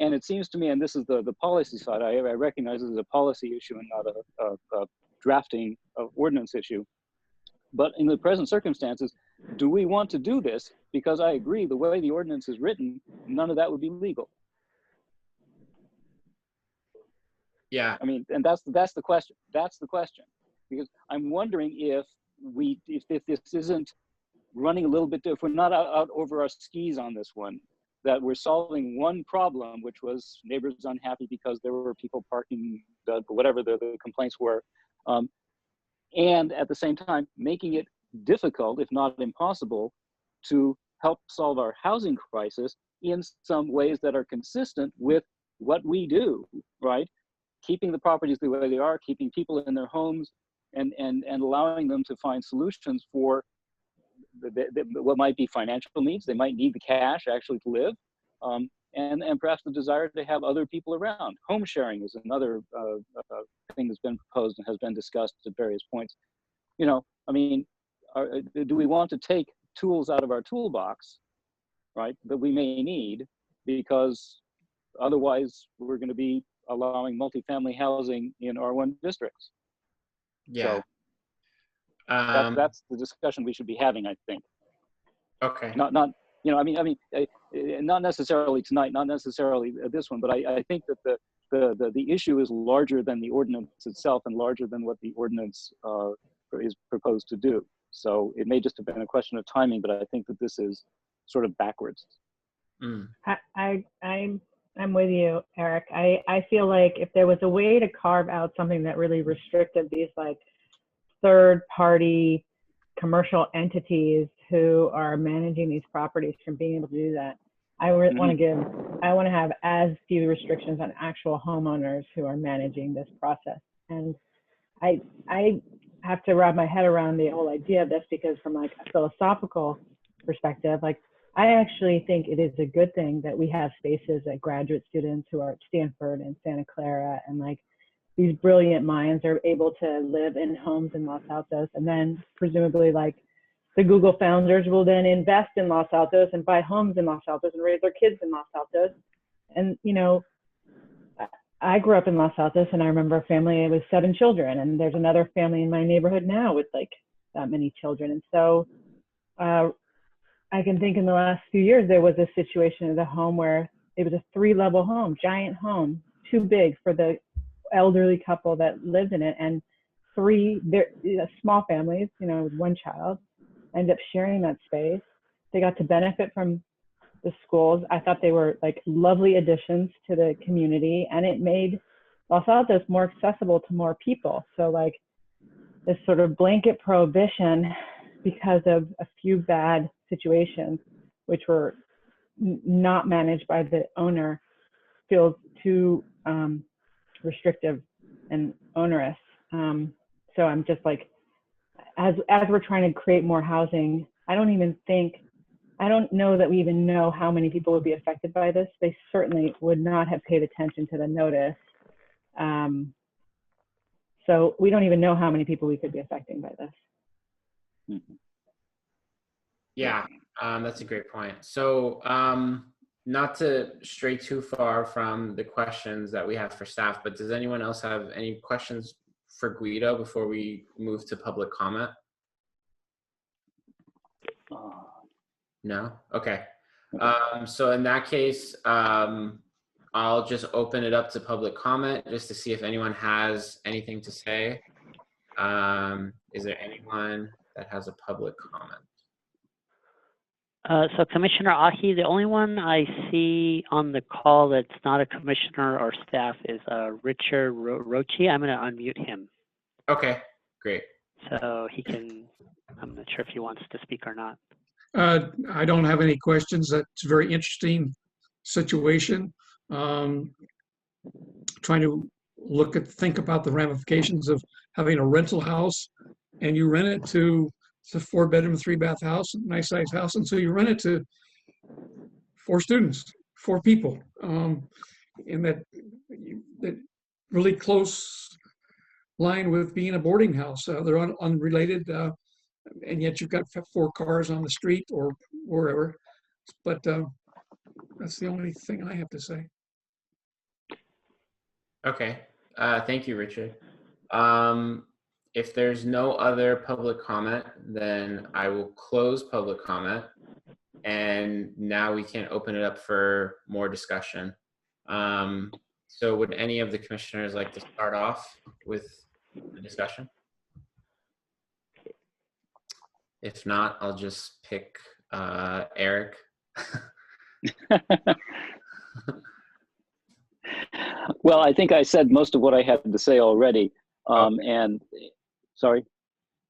Speaker 3: And it seems to me, and this is the policy side, I recognize this is a policy issue and not a drafting of ordinance issue. But in the present circumstances, do we want to do this? Because I agree, the way the ordinance is written, none of that would be legal.
Speaker 7: Yeah.
Speaker 3: I mean, and that's the question. That's the question. Because I'm wondering if this isn't running a little bit, if we're not out over our skis on this one, that we're solving one problem, which was neighbors unhappy because there were people parking, whatever the complaints were, and at the same time making it difficult, if not impossible, to help solve our housing crisis in some ways that are consistent with what we do, right? Keeping the properties the way they are, keeping people in their homes, and allowing them to find solutions for what might be financial needs. They might need the cash actually to live, and perhaps the desire to have other people around. Home sharing is another thing that's been proposed and has been discussed at various points. You know, I mean, do we want to take tools out of our toolbox, right, that we may need, because otherwise we're going to be allowing multifamily housing in R1 districts?
Speaker 7: Yeah.
Speaker 3: So that's the discussion we should be having, I think.
Speaker 7: Okay.
Speaker 3: Not you know, I mean, not necessarily tonight, not necessarily this one, but I think that the issue is larger than the ordinance itself and larger than what the ordinance is proposed to do. So it may just have been a question of timing, but I think that this is sort of backwards.
Speaker 7: Mm.
Speaker 8: I'm with you, Eric. I feel like if there was a way to carve out something that really restricted these like third-party commercial entities who are managing these properties from being able to do that, I want to have as few restrictions on actual homeowners who are managing this process. And I have to wrap my head around the whole idea of this, because from like a philosophical perspective, like I actually think it is a good thing that we have spaces that graduate students who are at Stanford and Santa Clara and like these brilliant minds are able to live in homes in Los Altos, and then presumably like the Google founders will then invest in Los Altos and buy homes in Los Altos and raise their kids in Los Altos. And, you know, I grew up in Los Altos, and I remember a family with 7 children, and there's another family in my neighborhood now with like that many children. And so I can think in the last few years, there was a situation at a home where it was a 3-level home, giant home, too big for the elderly couple that lived in it, and 3 small families, you know, with 1 child, ended up sharing that space. They got to benefit from the schools. I thought they were like lovely additions to the community, and it made Los Altos more accessible to more people. So like this sort of blanket prohibition because of a few bad situations, which were not managed by the owner, feels too restrictive and onerous. So I'm just like, as we're trying to create more housing, I don't know that we even know how many people would be affected by this. They certainly would not have paid attention to the notice. So we don't even know how many people we could be affecting by this.
Speaker 3: Mm-hmm.
Speaker 7: Yeah, that's a great point. So not to stray too far from the questions that we have for staff, but does anyone else have any questions for Guido before we move to public comment? No? Okay. So in that case, I'll just open it up to public comment just to see if anyone has anything to say. Is there anyone that has a public comment?
Speaker 1: So Commissioner Ahi, the only one I see on the call that's not a commissioner or staff is Richard Rochi. I'm going to unmute him
Speaker 7: Okay, great.
Speaker 1: so he can, I'm not sure if he wants to speak or not.
Speaker 10: I don't have any questions. That's a very interesting situation. Trying to think about the ramifications of having a rental house and you rent it to, it's a 4-bedroom, 3-bath house, nice size house. And so you rent it to 4 students, 4 people. And that really close line with being a boarding house. They're unrelated, and yet you've got 4 cars on the street or wherever. But that's the only thing I have to say.
Speaker 7: Okay, thank you, Richard. If there's no other public comment, then I will close public comment. And now we can open it up for more discussion. So would any of the commissioners like to start off with the discussion? If not, I'll just pick Eric.
Speaker 3: Well, I think I said most of what I had to say already. And sorry.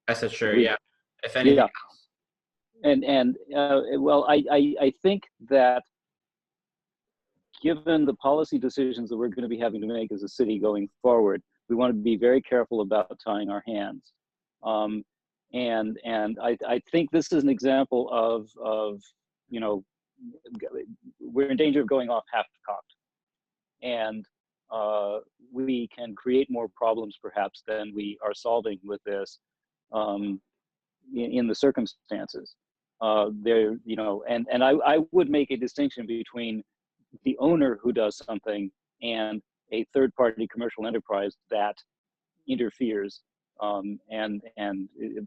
Speaker 7: I said sure. Yeah. If anything
Speaker 3: Yeah.
Speaker 7: else.
Speaker 3: Well, I think that given the policy decisions that we're going to be having to make as a city going forward, we want to be very careful about tying our hands. And I think this is an example of you know, we're in danger of going off half-cocked, and we can create more problems perhaps than we are solving with this in the circumstances. There, you know, and I would make a distinction between the owner who does something and a third-party commercial enterprise that interferes and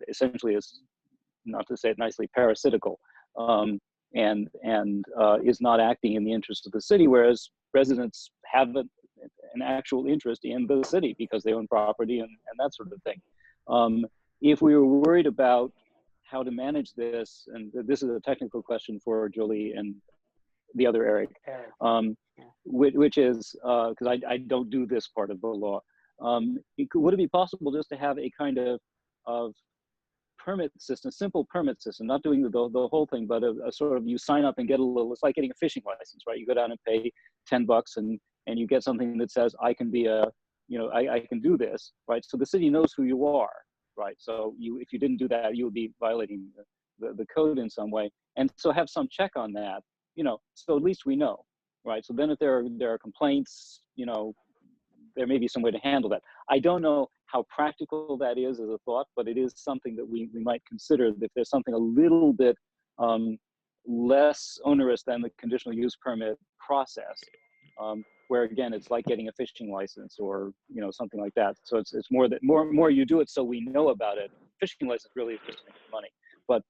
Speaker 3: essentially is, not to say it nicely, parasitical, and is not acting in the interest of the city, whereas residents have an actual interest in the city because they own property and that sort of thing. If we were worried about how to manage this, and this is a technical question for Julie and the other Eric, which is, because I don't do this part of the law, would it be possible just to have a kind of permit system, simple permit system, not doing the whole thing, but a sort of, you sign up and get a little, it's like getting a fishing license, right? You go down and pay $10 and you get something that says, I can be I can do this, right? So the city knows who you are, right? So if you didn't do that, you would be violating the code in some way. And so have some check on that, you know, so at least we know, right? So then if there are complaints, you know, there may be some way to handle that. I don't know how practical that is as a thought, but it is something that we might consider, if there's something a little bit less onerous than the conditional use permit process, where again, it's like getting a fishing license or, you know, something like that. So it's more that more you do it so we know about it. Fishing license really is just making money, but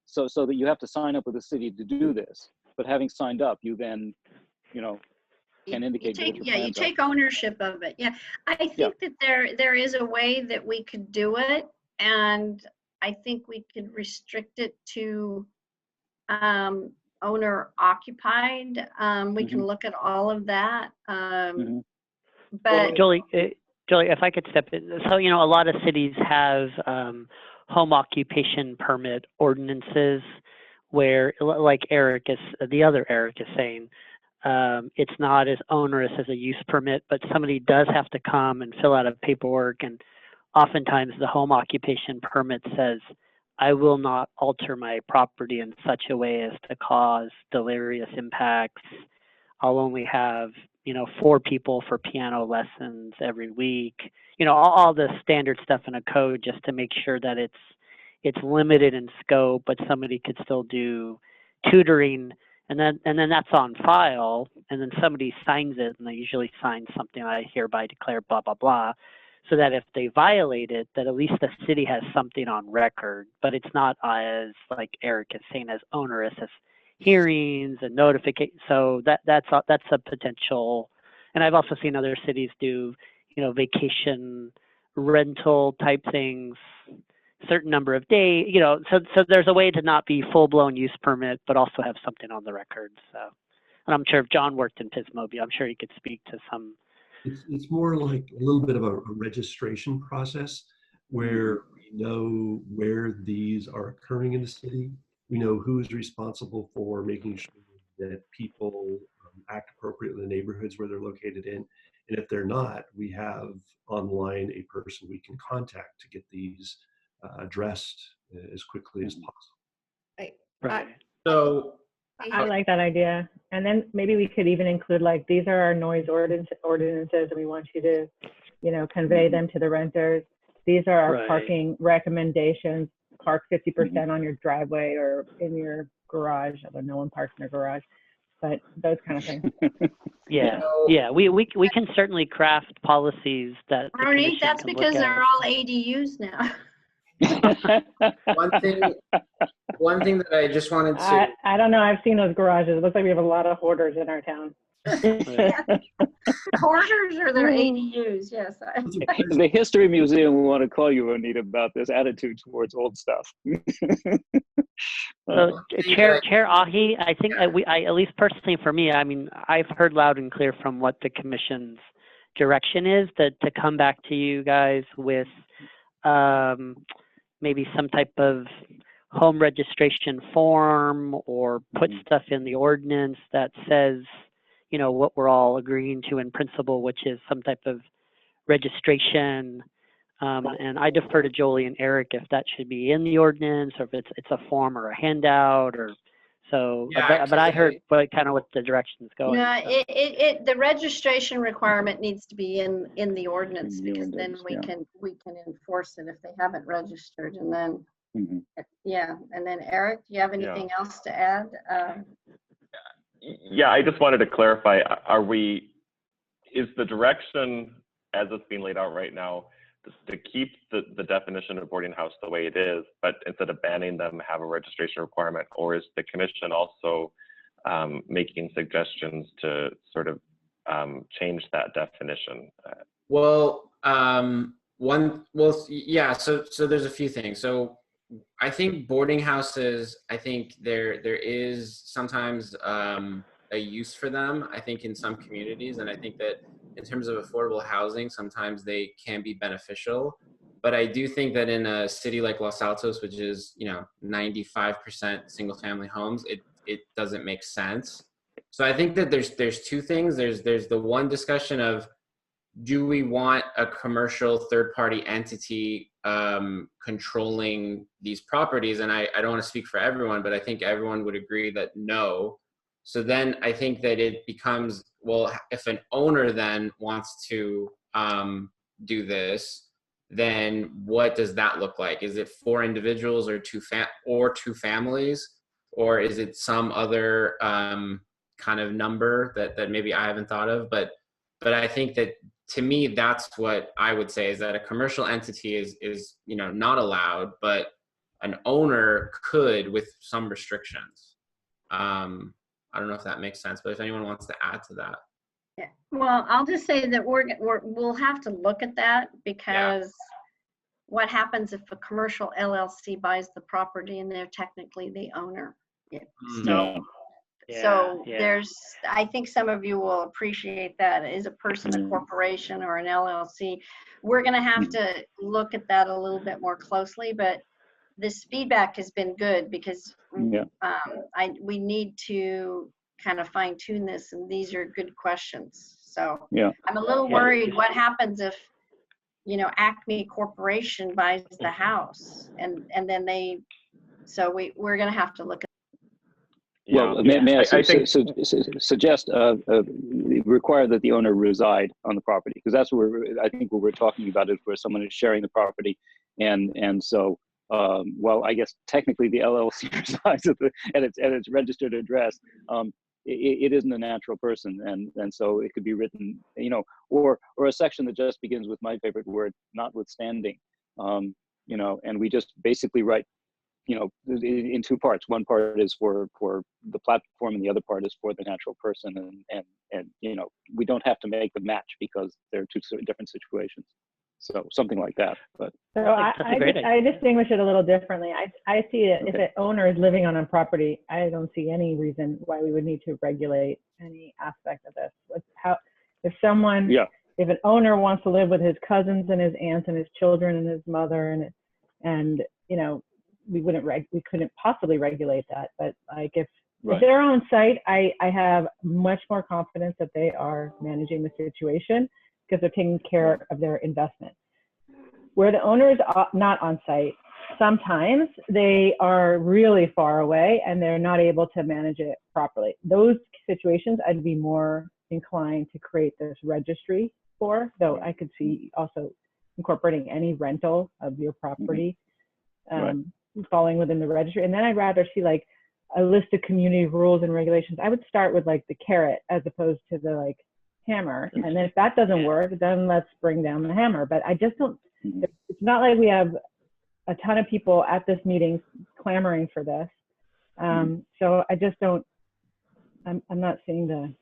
Speaker 3: so that you have to sign up with the city to do this. But having signed up, you then, you know, can indicate
Speaker 4: you take ownership of it. Yeah, I think that there is a way that we could do it, and I think we could restrict it to owner occupied. We can look at all of that. But
Speaker 1: Julie, if I could step in. So, you know, a lot of cities have home occupation permit ordinances where, like the other Eric is saying, it's not as onerous as a use permit, but somebody does have to come and fill out a paperwork. And oftentimes the home occupation permit says, I will not alter my property in such a way as to cause deleterious impacts. I'll only have, you know, 4 people for piano lessons every week. You know, all the standard stuff in a code just to make sure that it's limited in scope, but somebody could still do tutoring. And then that's on file, and then somebody signs it, and they usually sign something, I hereby declare blah, blah, blah, so that if they violate it, that at least the city has something on record, but it's not as, like Eric is saying, as onerous as hearings and notification. So that's a potential. And I've also seen other cities do, you know, vacation rental type things. certain number of days, you know, so there's a way to not be full-blown use permit, but also have something on the record, so. And I'm sure if John worked in Pismoby, I'm sure he could speak to some.
Speaker 2: It's more like a little bit of a registration process where we know where these are occurring in the city. We know who's responsible for making sure that people act appropriately in the neighborhoods where they're located in. And if they're not, we have online a person we can contact to get these addressed as quickly as possible.
Speaker 1: Right.
Speaker 7: So,
Speaker 8: I like that idea. And then maybe we could even include like, these are our noise ordinances and we want you to, you know, convey them to the renters. These are our
Speaker 1: Right.
Speaker 8: parking recommendations. Park 50% on your driveway or in your garage. Although no one parks in their garage, but those kind of things.
Speaker 1: Yeah, yeah, we can certainly craft policies that the
Speaker 4: Bernie,
Speaker 1: commission
Speaker 4: that's
Speaker 1: can look
Speaker 4: because
Speaker 1: at.
Speaker 4: they're all ADUs now.
Speaker 7: one thing that I just wanted to,
Speaker 8: I don't know. I've seen those garages. It looks like we have a lot of hoarders in our town.
Speaker 4: Hoarders or they're ADUs, yes.
Speaker 3: The History Museum will want to call you, Anita, about this attitude towards old stuff.
Speaker 1: So, Chair Ahi, I think I at least personally for me, I mean, I've heard loud and clear from what the commission's direction is that to come back to you guys with maybe some type of home registration form or put stuff in the ordinance that says, you know, what we're all agreeing to in principle, which is some type of registration. And I defer to Jolie and Eric if that should be in the ordinance or if it's a form or a handout or so.
Speaker 7: Yeah,
Speaker 1: but I heard what the direction's going.
Speaker 4: No,
Speaker 1: So.
Speaker 4: the registration requirement needs to be in the ordinance
Speaker 3: In the
Speaker 4: because then
Speaker 3: ordinance,
Speaker 4: we can enforce it if they haven't registered. And then,
Speaker 3: Mhm.
Speaker 4: yeah, and then Eric, do you have anything else to add?
Speaker 5: Yeah, I just wanted to clarify, is the direction as it's being laid out right now to keep the definition of boarding house the way it is, but instead of banning them, have a registration requirement, or is the commission also making suggestions to sort of change that definition?
Speaker 7: yeah, so there's a few things. So I think boarding houses, I think there is sometimes a use for them, I think in some communities. And I think that in terms of affordable housing, sometimes they can be beneficial. But I do think that in a city like Los Altos, which is, you know, 95% single family homes, it doesn't make sense. So I think that there's two things. There's the one discussion of, do we want a commercial third-party entity controlling these properties? And I don't want to speak for everyone, but I think everyone would agree that no. So then I think that it becomes, well, if an owner then wants to do this, then what does that look like? Is it 4 individuals or 2 families? Or is it some other kind of number that maybe I haven't thought of? But I think that, to me, that's what I would say, is that a commercial entity is you know, not allowed, but an owner could with some restrictions. I don't know if that makes sense, but if anyone wants to add to that.
Speaker 4: Yeah. Well, I'll just say that we'll have to look at that because what happens if a commercial LLC buys the property and they're technically the owner? So there's, I think some of you will appreciate that. Is a person a corporation or an LLC? We're going to have to look at that a little bit more closely, but this feedback has been good because we need to kind of fine tune this, and these are good questions. So I'm a little worried what happens if, you know, Acme Corporation buys the house and then we're going to have to look at.
Speaker 3: Well, may I suggest require that the owner reside on the property, because that's what I think what we're talking about is where someone is sharing the property, and so well, I guess technically the LLC resides at its registered address. It isn't a natural person, and so it could be written, you know, or a section that just begins with my favorite word, notwithstanding, you know, and we just basically write, you know, in 2 parts. One part is for the platform, and the other part is for the natural person. And you know, we don't have to make them match because they're 2 different situations. So something like that, but.
Speaker 8: So
Speaker 1: That's a great
Speaker 8: I distinguish it a little differently. I see it, if
Speaker 3: Okay.
Speaker 8: an owner is living on a property, I don't see any reason why we would need to regulate any aspect of this. If someone,
Speaker 3: Yeah.
Speaker 8: if an owner wants to live with his cousins and his aunts and his children and his mother and you know, we couldn't possibly regulate that. But like if they're on site, I have much more confidence that they are managing the situation because they're taking care of their investment. Where the owner is not on site, sometimes they are really far away and they're not able to manage it properly. Those situations, I'd be more inclined to create this registry for, though I could see also incorporating any rental of your property falling within the registry. And then I'd rather see like a list of community rules and regulations. I would start with like the carrot as opposed to the like hammer. And then if that doesn't work, then let's bring down the hammer. But I just don't, it's not like we have a ton of people at this meeting clamoring for this. So I just don't, I'm not seeing the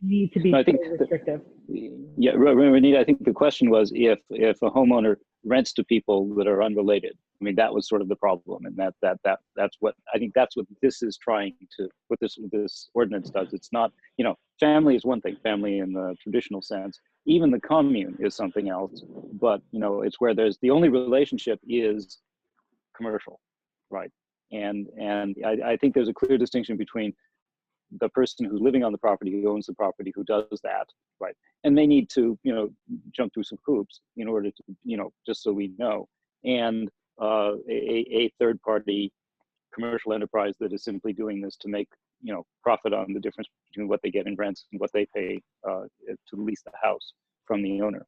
Speaker 8: need to be so restrictive.
Speaker 3: Renita, I think the question was if a homeowner rents to people that are unrelated. I mean, that was sort of the problem, and that's what I think. That's what this is trying to. What this ordinance does. It's not, you know, family is one thing, family in the traditional sense. Even the commune is something else. But you know, it's where there's the only relationship is commercial, right? And I think there's a clear distinction between the person who's living on the property, who owns the property, who does that, right? And they need to, you know, jump through some hoops in order to, you know, just so we know. And a third party commercial enterprise that is simply doing this to make, you know, profit on the difference between what they get in rents and what they pay to lease the house from the owner.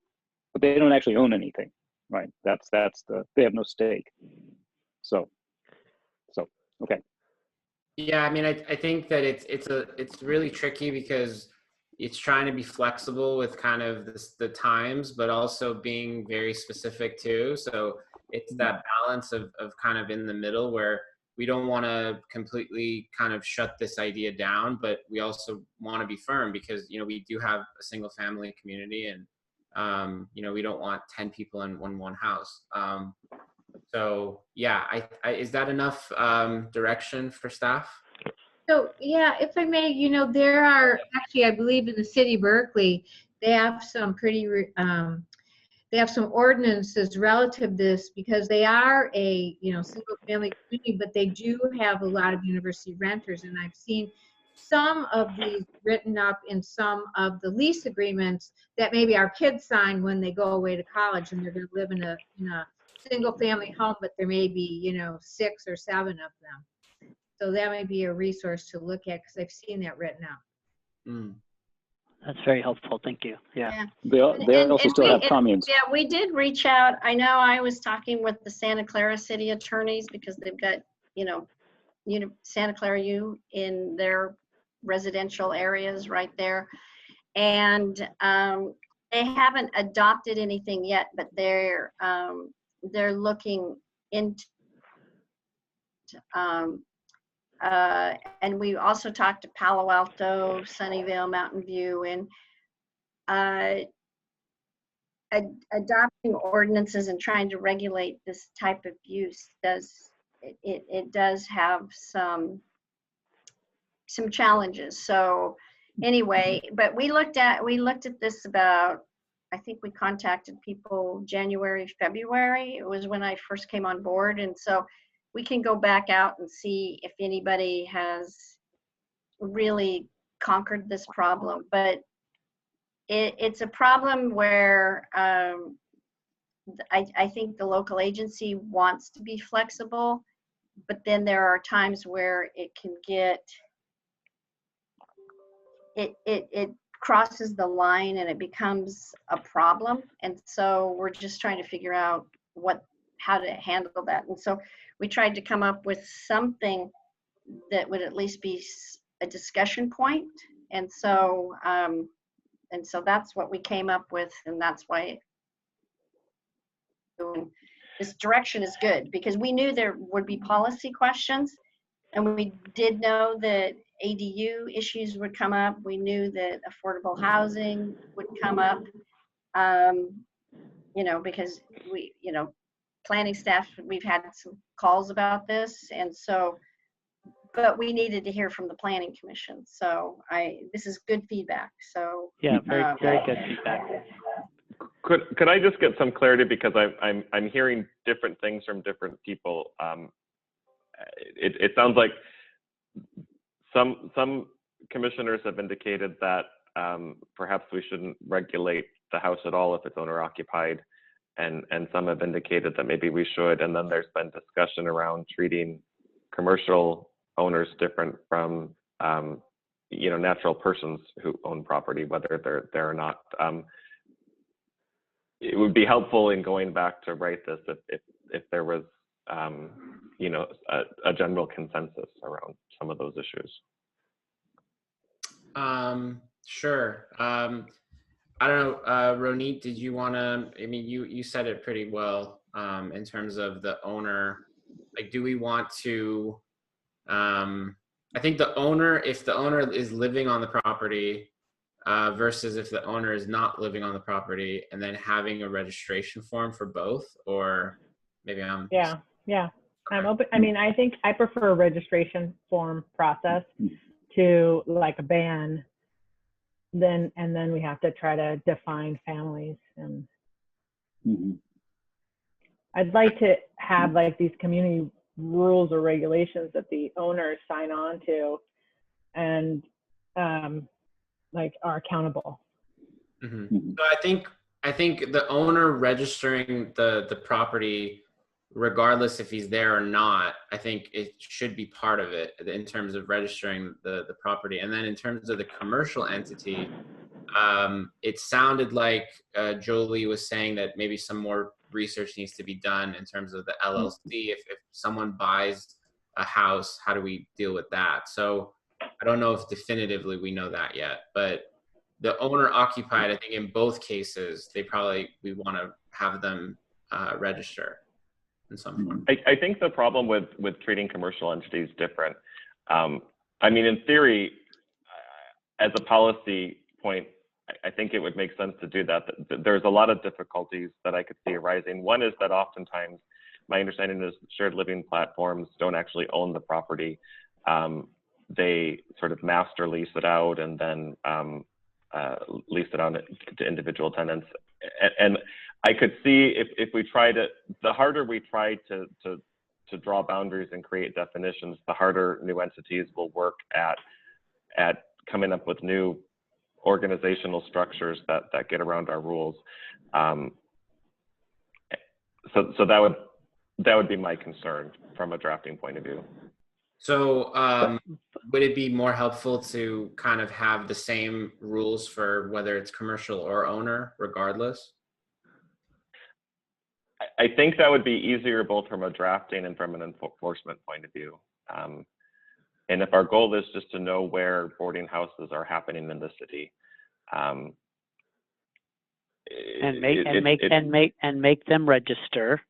Speaker 3: But they don't actually own anything, right? They have no stake. So, okay.
Speaker 7: Yeah, I mean, I think that it's really tricky because it's trying to be flexible with kind of the times, but also being very specific too. So it's that balance of kind of in the middle where we don't want to completely kind of shut this idea down, but we also want to be firm because, you know, we do have a single family community and, you know, we don't want 10 people in one house. So yeah, is that enough direction for staff?
Speaker 6: So, yeah, if I may, you know, there are actually, I believe in the city of Berkeley, they have some pretty, they have some ordinances relative to this because they are a, you know, single family community, but they do have a lot of university renters. And I've seen some of these written up in some of the lease agreements that maybe our kids sign when they go away to college and they're going to live in a single family home, but there may be, you know, 6 or 7 of them. So that may be a resource to look at because I've seen that written out.
Speaker 1: That's very helpful. Thank you. Yeah.
Speaker 3: They also still have communes.
Speaker 4: Yeah, we did reach out. I know I was talking with the Santa Clara city attorneys because they've got, you know, Santa Clara U in their residential areas right there. And they haven't adopted anything yet, but they're looking into and we also talked to Palo Alto, Sunnyvale, Mountain View, and adopting ordinances and trying to regulate this type of use does have some challenges. So anyway, but we looked at this about, I think we contacted people January, February. It was when I first came on board, and so we can go back out and see if anybody has really conquered this problem. But it's a problem where I think the local agency wants to be flexible, but then there are times where it can get, it crosses the line and it becomes a problem. And so we're just trying to figure out how to handle that. And so we tried to come up with something that would at least be a discussion point. And so that's what we came up with, and that's why this direction is good, because we knew there would be policy questions, and we did know that ADU issues would come up. We knew that affordable housing would come up. you know, because we, you know, planning staff, we've had some calls about this, and so, but we needed to hear from the planning commission. So this is good feedback. So
Speaker 1: Yeah, very good feedback.
Speaker 5: Could I just get some clarity, because I'm hearing different things from different people. It sounds like some commissioners have indicated that perhaps we shouldn't regulate the house at all if it's owner occupied, and some have indicated that maybe we should. And then there's been discussion around treating commercial owners different from you know, natural persons who own property, whether they're or not. It would be helpful in going back to write this if there was you know, a general consensus around some of those issues.
Speaker 7: Sure. I don't know, Ronit, did you want to, I mean, you said it pretty well in terms of the owner. Like, do we want to, I think the owner, if the owner is living on the property versus if the owner is not living on the property, and then having a registration form for both, or maybe I'm.
Speaker 8: Yeah. I'm open. I mean, I think I prefer a registration form process to like a ban. And then we have to try to define families, and I'd like to have like these community rules or regulations that the owners sign on to and like are accountable.
Speaker 7: So I think the owner registering the property, regardless if he's there or not, I think it should be part of it in terms of registering the property. And then in terms of the commercial entity, it sounded like Jolie was saying that maybe some more research needs to be done in terms of the LLC. If someone buys a house, how do we deal with that? So I don't know if definitively we know that yet, but the owner occupied, I think in both cases, we want to have them register in some form.
Speaker 5: I think the problem with treating commercial entities different, I mean, in theory, as a policy point, I think it would make sense to do that. There's a lot of difficulties that I could see arising. One is that oftentimes, my understanding is shared living platforms don't actually own the property. They sort of master lease it out and then lease it on to individual tenants. And I could see if we try to, the harder we try to draw boundaries and create definitions, the harder new entities will work at coming up with new organizational structures that get around our rules. So that would be my concern from a drafting point of view.
Speaker 7: So would it be more helpful to kind of have the same rules for whether it's commercial or owner, regardless?
Speaker 5: I think that would be easier both from a drafting and from an enforcement point of view. And if our goal is just to know where boarding houses are happening in the city,
Speaker 1: and make them register,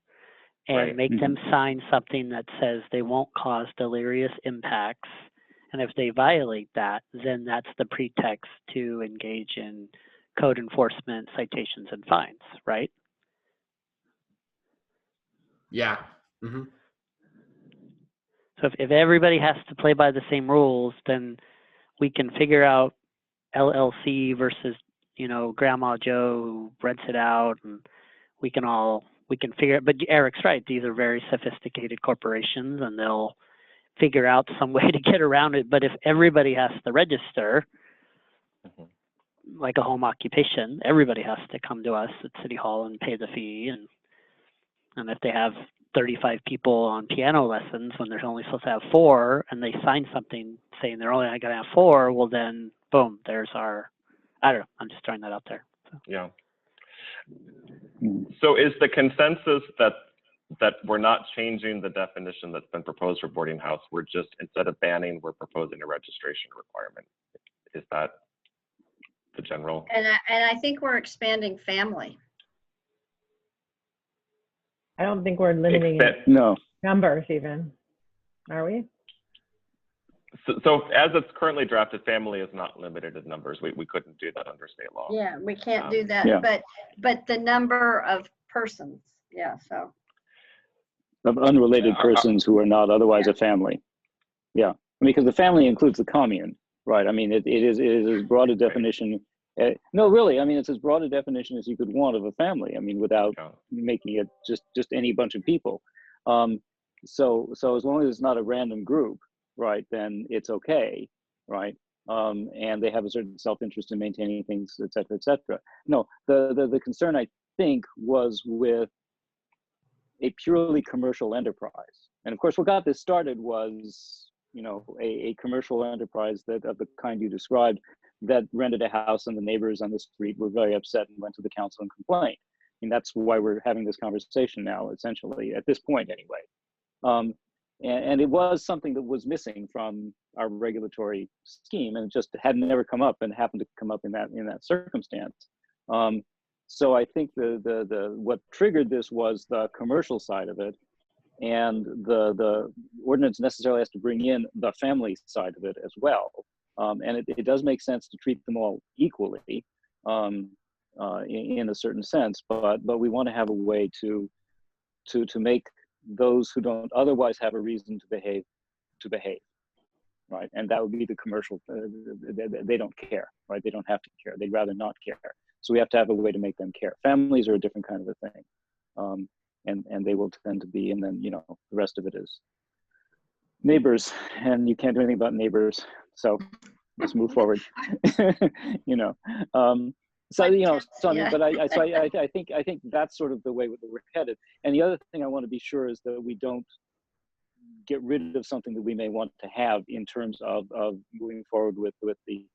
Speaker 1: and
Speaker 5: Right.
Speaker 1: make them sign something that says they won't cause delirious impacts. And if they violate that, then that's the pretext to engage in code enforcement, citations, and fines, right?
Speaker 7: Yeah. Mm-hmm.
Speaker 1: So if everybody has to play by the same rules, then we can figure out LLC versus, you know, Grandma Joe who rents it out, and we can figure it. But Eric's right; these are very sophisticated corporations, and they'll figure out some way to get around it. But if everybody has to register, like a home occupation, everybody has to come to us at City Hall and pay the fee. And if they have 35 people on piano lessons when they're only supposed to have 4, and they sign something saying they're only going to have 4, well then, boom, there's our, I don't know, I'm just throwing that out there. So.
Speaker 5: Yeah. So is the consensus that we're not changing the definition that's been proposed for boarding house? We're just, instead of banning, we're proposing a registration requirement. Is that the general?
Speaker 4: And I think we're expanding family.
Speaker 8: I don't think we're limiting
Speaker 3: No.
Speaker 8: numbers even, are we?
Speaker 5: So as it's currently drafted, family is not limited in numbers. We couldn't do that under state law.
Speaker 4: Yeah, we can't do that,
Speaker 3: Yeah.
Speaker 4: but the number of persons, yeah, so.
Speaker 3: Of unrelated persons who are not otherwise a family. Yeah, I mean, because the family includes the commune, right? I mean, it is as broad a definition. No, really, I mean, it's as broad a definition as you could want of a family. I mean, without making it just any bunch of people. So as long as it's not a random group, right, then it's okay, right? And they have a certain self-interest in maintaining things, et cetera, et cetera. No, the concern, I think, was with a purely commercial enterprise. And of course, what got this started was, you know, a commercial enterprise that of the kind you described that rented a house, and the neighbors on the street were very upset and went to the council and complained. And that's why we're having this conversation now, essentially, at this point anyway. And it was something that was missing from our regulatory scheme, and it just had never come up, and happened to come up in that circumstance. So I think the what triggered this was the commercial side of it, and the ordinance necessarily has to bring in the family side of it as well. And it does make sense to treat them all equally in a certain sense, but we want to have a way to make those who don't otherwise have a reason to behave, right? And that would be the commercial. They don't care, right? They don't have to care. They'd rather not care. So we have to have a way to make them care. Families are a different kind of a thing, and they will tend to be. And then, you know, the rest of it is neighbors, and you can't do anything about neighbors. So let's move forward. You know. So, you know, so I mean, but I think that's sort of the way that we're headed. And the other thing I want to be sure is that we don't get rid of something that we may want to have in terms of moving forward with the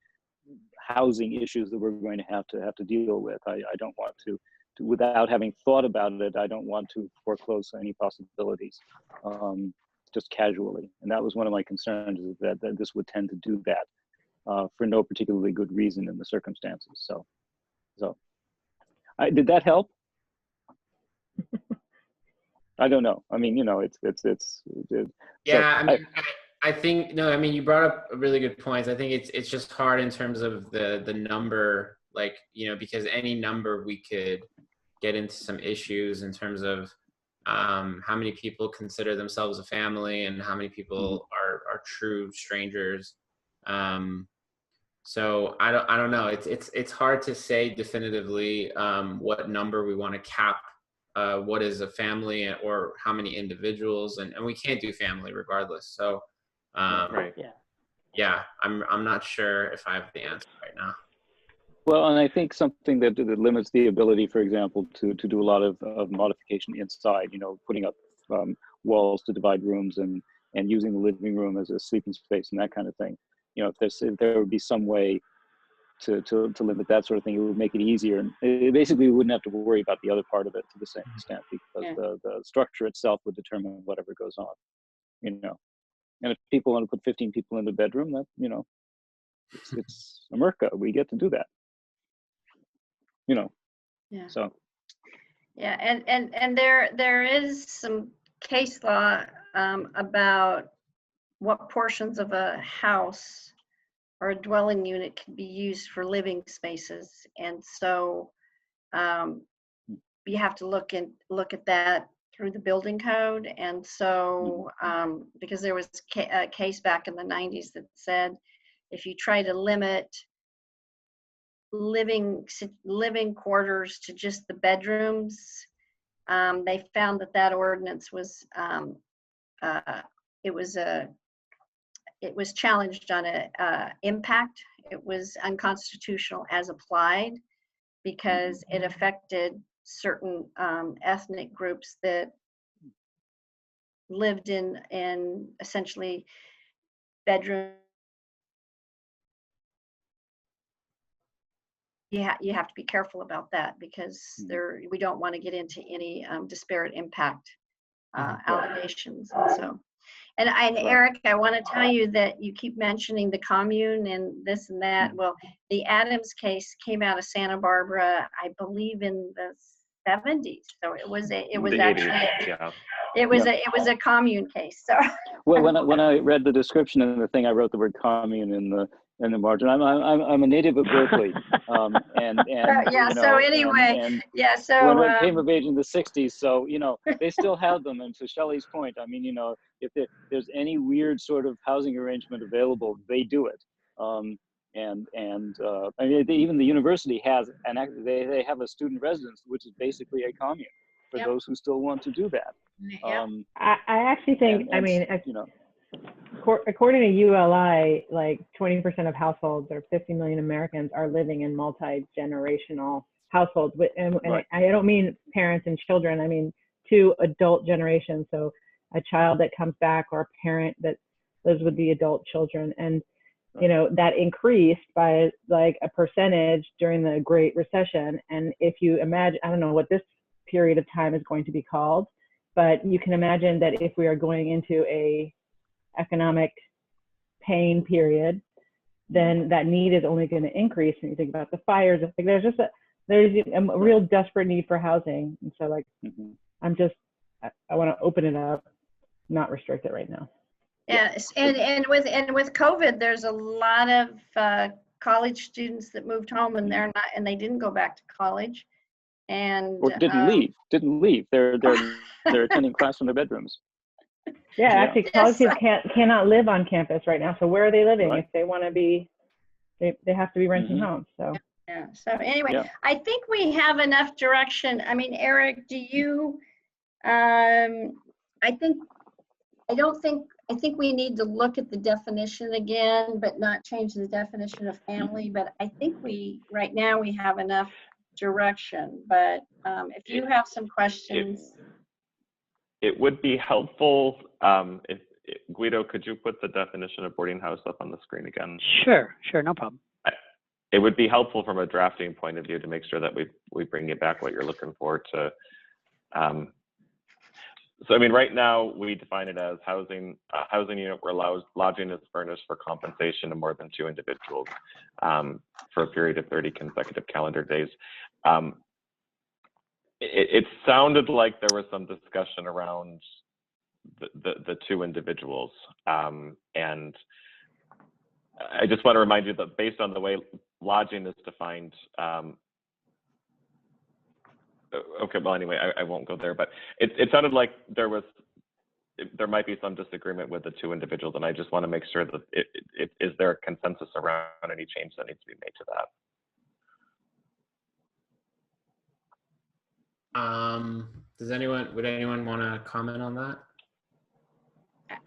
Speaker 3: housing issues that we're going to have to deal with. I don't want to, without having thought about it, I don't want to foreclose any possibilities just casually. And that was one of my concerns, is that this would tend to do that for no particularly good reason in the circumstances. So did that help? I don't know. I mean, you know, it's
Speaker 7: yeah. So I think, no, I mean, you brought up a really good point. I think it's just hard in terms of the number, like, you know, because any number we could get into some issues in terms of how many people consider themselves a family and how many people are true strangers. So I don't know. It's hard to say definitively what number we want to cap. What is a family, or how many individuals, and we can't do family regardless. So
Speaker 5: right.
Speaker 7: Yeah, I'm not sure if I have the answer right now.
Speaker 3: Well, and I think something that limits the ability, for example, to do a lot of modification inside, you know, putting up walls to divide rooms and using the living room as a sleeping space and that kind of thing. You know, if there would be some way to limit that sort of thing, it would make it easier. And it basically, we wouldn't have to worry about the other part of it to the same extent, because the structure itself would determine whatever goes on, you know. And if people want to put 15 people in the bedroom, that, you know, it's America. We get to do that, you know.
Speaker 4: Yeah.
Speaker 3: So.
Speaker 4: Yeah, and there is some case law about what portions of a house or a dwelling unit can be used for living spaces, and so you have to look at that through the building code. And so because there was a case back in the 90s that said if you try to limit living quarters to just the bedrooms, they found that ordinance was it was challenged on a impact. It was unconstitutional as applied, because it affected certain ethnic groups that lived in essentially bedroom. You have to be careful about that, because we don't want to get into any disparate impact allegations. And so, and Eric, I want to tell you that you keep mentioning the commune and this and that. Well, the Adams case came out of Santa Barbara, I believe, in the 70s. So it was
Speaker 5: The
Speaker 4: actually
Speaker 5: 80s, yeah.
Speaker 4: it was a commune case. So
Speaker 3: Well, when I read the description of the thing, I wrote the word commune in the margin. I'm a native of Berkeley, and
Speaker 4: yeah.
Speaker 3: you
Speaker 4: So
Speaker 3: know,
Speaker 4: anyway,
Speaker 3: and
Speaker 4: yeah. So
Speaker 3: when I came of age in the 60s, so you know, they still have them. And to Shelley's point, I mean, you know, if there's any weird sort of housing arrangement available, they do it. I mean, even the university has they have a student residence, which is basically a commune for
Speaker 6: Yep.
Speaker 3: those who still want to do that.
Speaker 6: Yep.
Speaker 8: I actually think, I mean,
Speaker 3: you know,
Speaker 8: according to ULI, like 20% of households, or 50 million Americans, are living in multi-generational households. And
Speaker 3: Right.
Speaker 8: I don't mean parents and children. I mean 2 adult generations. So a child that comes back, or a parent that lives with the adult children. And, you know, that increased by like a percentage during the Great Recession. And if you imagine, I don't know what this period of time is going to be called, but you can imagine that if we are going into a economic pain period, then that need is only going to increase. And you think about the fires, like there's a real desperate need for housing. And so like, I want to open it up, not restrict it right now.
Speaker 4: yes, and with COVID, there's a lot of college students that moved home, and they didn't go back to college, and
Speaker 3: or didn't leave. They're attending class from their bedrooms.
Speaker 8: Yeah, actually, college
Speaker 4: Yes.
Speaker 8: kids cannot live on campus right now. So where are they living?
Speaker 3: Right.
Speaker 8: If they want to be, they have to be renting homes. So
Speaker 4: yeah. So anyway,
Speaker 3: Yeah.
Speaker 4: I think we have enough direction. I mean, Eric, do you? I think we need to look at the definition again, but not change the definition of family. But I think right now we have enough direction. But if you have some questions.
Speaker 5: It would be helpful if Guido, could you put the definition of boarding house up on the screen again?
Speaker 1: Sure, no problem.
Speaker 5: It would be helpful from a drafting point of view to make sure that we bring it back what you're looking for to. So I mean, right now we define it as housing unit where lodging is furnished for compensation of more than 2 individuals for a period of 30 consecutive calendar days. It sounded like there was some discussion around the 2 individuals, and I just want to remind you that based on the way lodging is defined. Okay, well, anyway, I won't go there, but it sounded like there might be some disagreement with the 2 individuals, and I just want to make sure that is there a consensus around any change that needs to be made to that?
Speaker 7: Would anyone want to comment on that?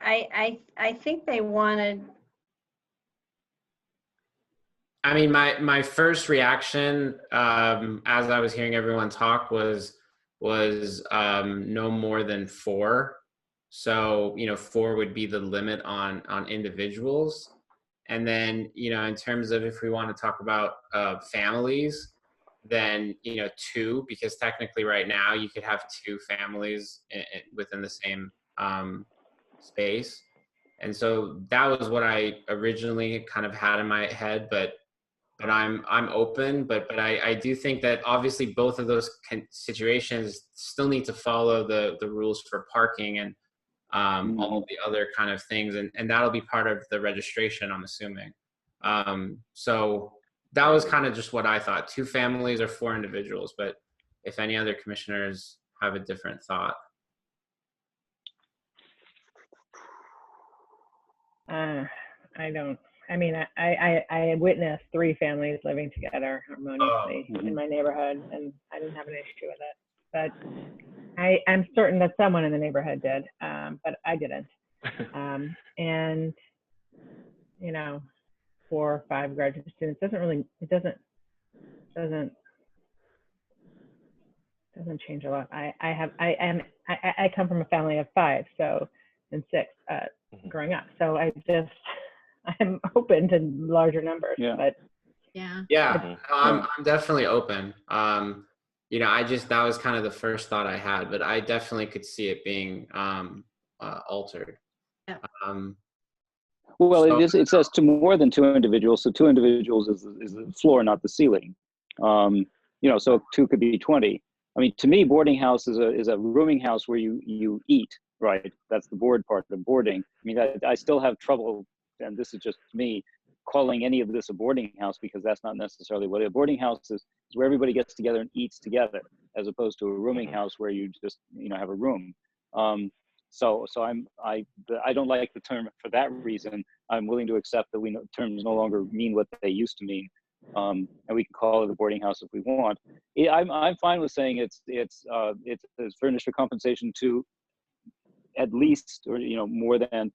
Speaker 4: I think they wanted.
Speaker 7: I mean, my first reaction as I was hearing everyone talk was no more than 4. So, you know, 4 would be the limit on individuals. And then, you know, in terms of if we want to talk about families, then, you know, 2, because technically right now you could have 2 families within the same space. And so that was what I originally kind of had in my head, but I'm open, but I do think that obviously both of those situations still need to follow the rules for parking and all of the other kind of things, and that'll be part of the registration, I'm assuming. So that was kind of just what I thought, 2 families or 4 individuals, but if any other commissioners have a different thought.
Speaker 8: I don't. I mean, I witnessed 3 families living together harmoniously in my neighborhood, and I didn't have an issue with it. But I'm certain that someone in the neighborhood did, but I didn't. And you know, 4 or 5 graduate students doesn't change a lot. I come from a family of 5, so and 6 growing up. So I'm open to larger numbers.
Speaker 3: Yeah.
Speaker 8: But
Speaker 7: yeah, I'm definitely open. You know, that was kind of the first thought I had, but I definitely could see it being altered.
Speaker 6: Yeah.
Speaker 3: Well, it says to more than 2 individuals. So 2 individuals is the floor, not the ceiling. You know, so 2 could be 20. I mean, to me, boarding house is a rooming house where you eat, right? That's the board part of boarding. I mean, I still have trouble, and this is just me, calling any of this a boarding house, because that's not necessarily what a boarding house is where everybody gets together and eats together, as opposed to a rooming house where you just, have a room. So I don't like the term for that reason. I'm willing to accept that terms no longer mean what they used to mean. And we can call it a boarding house if we want. I'm fine with saying it's furnished for compensation to at least, or more than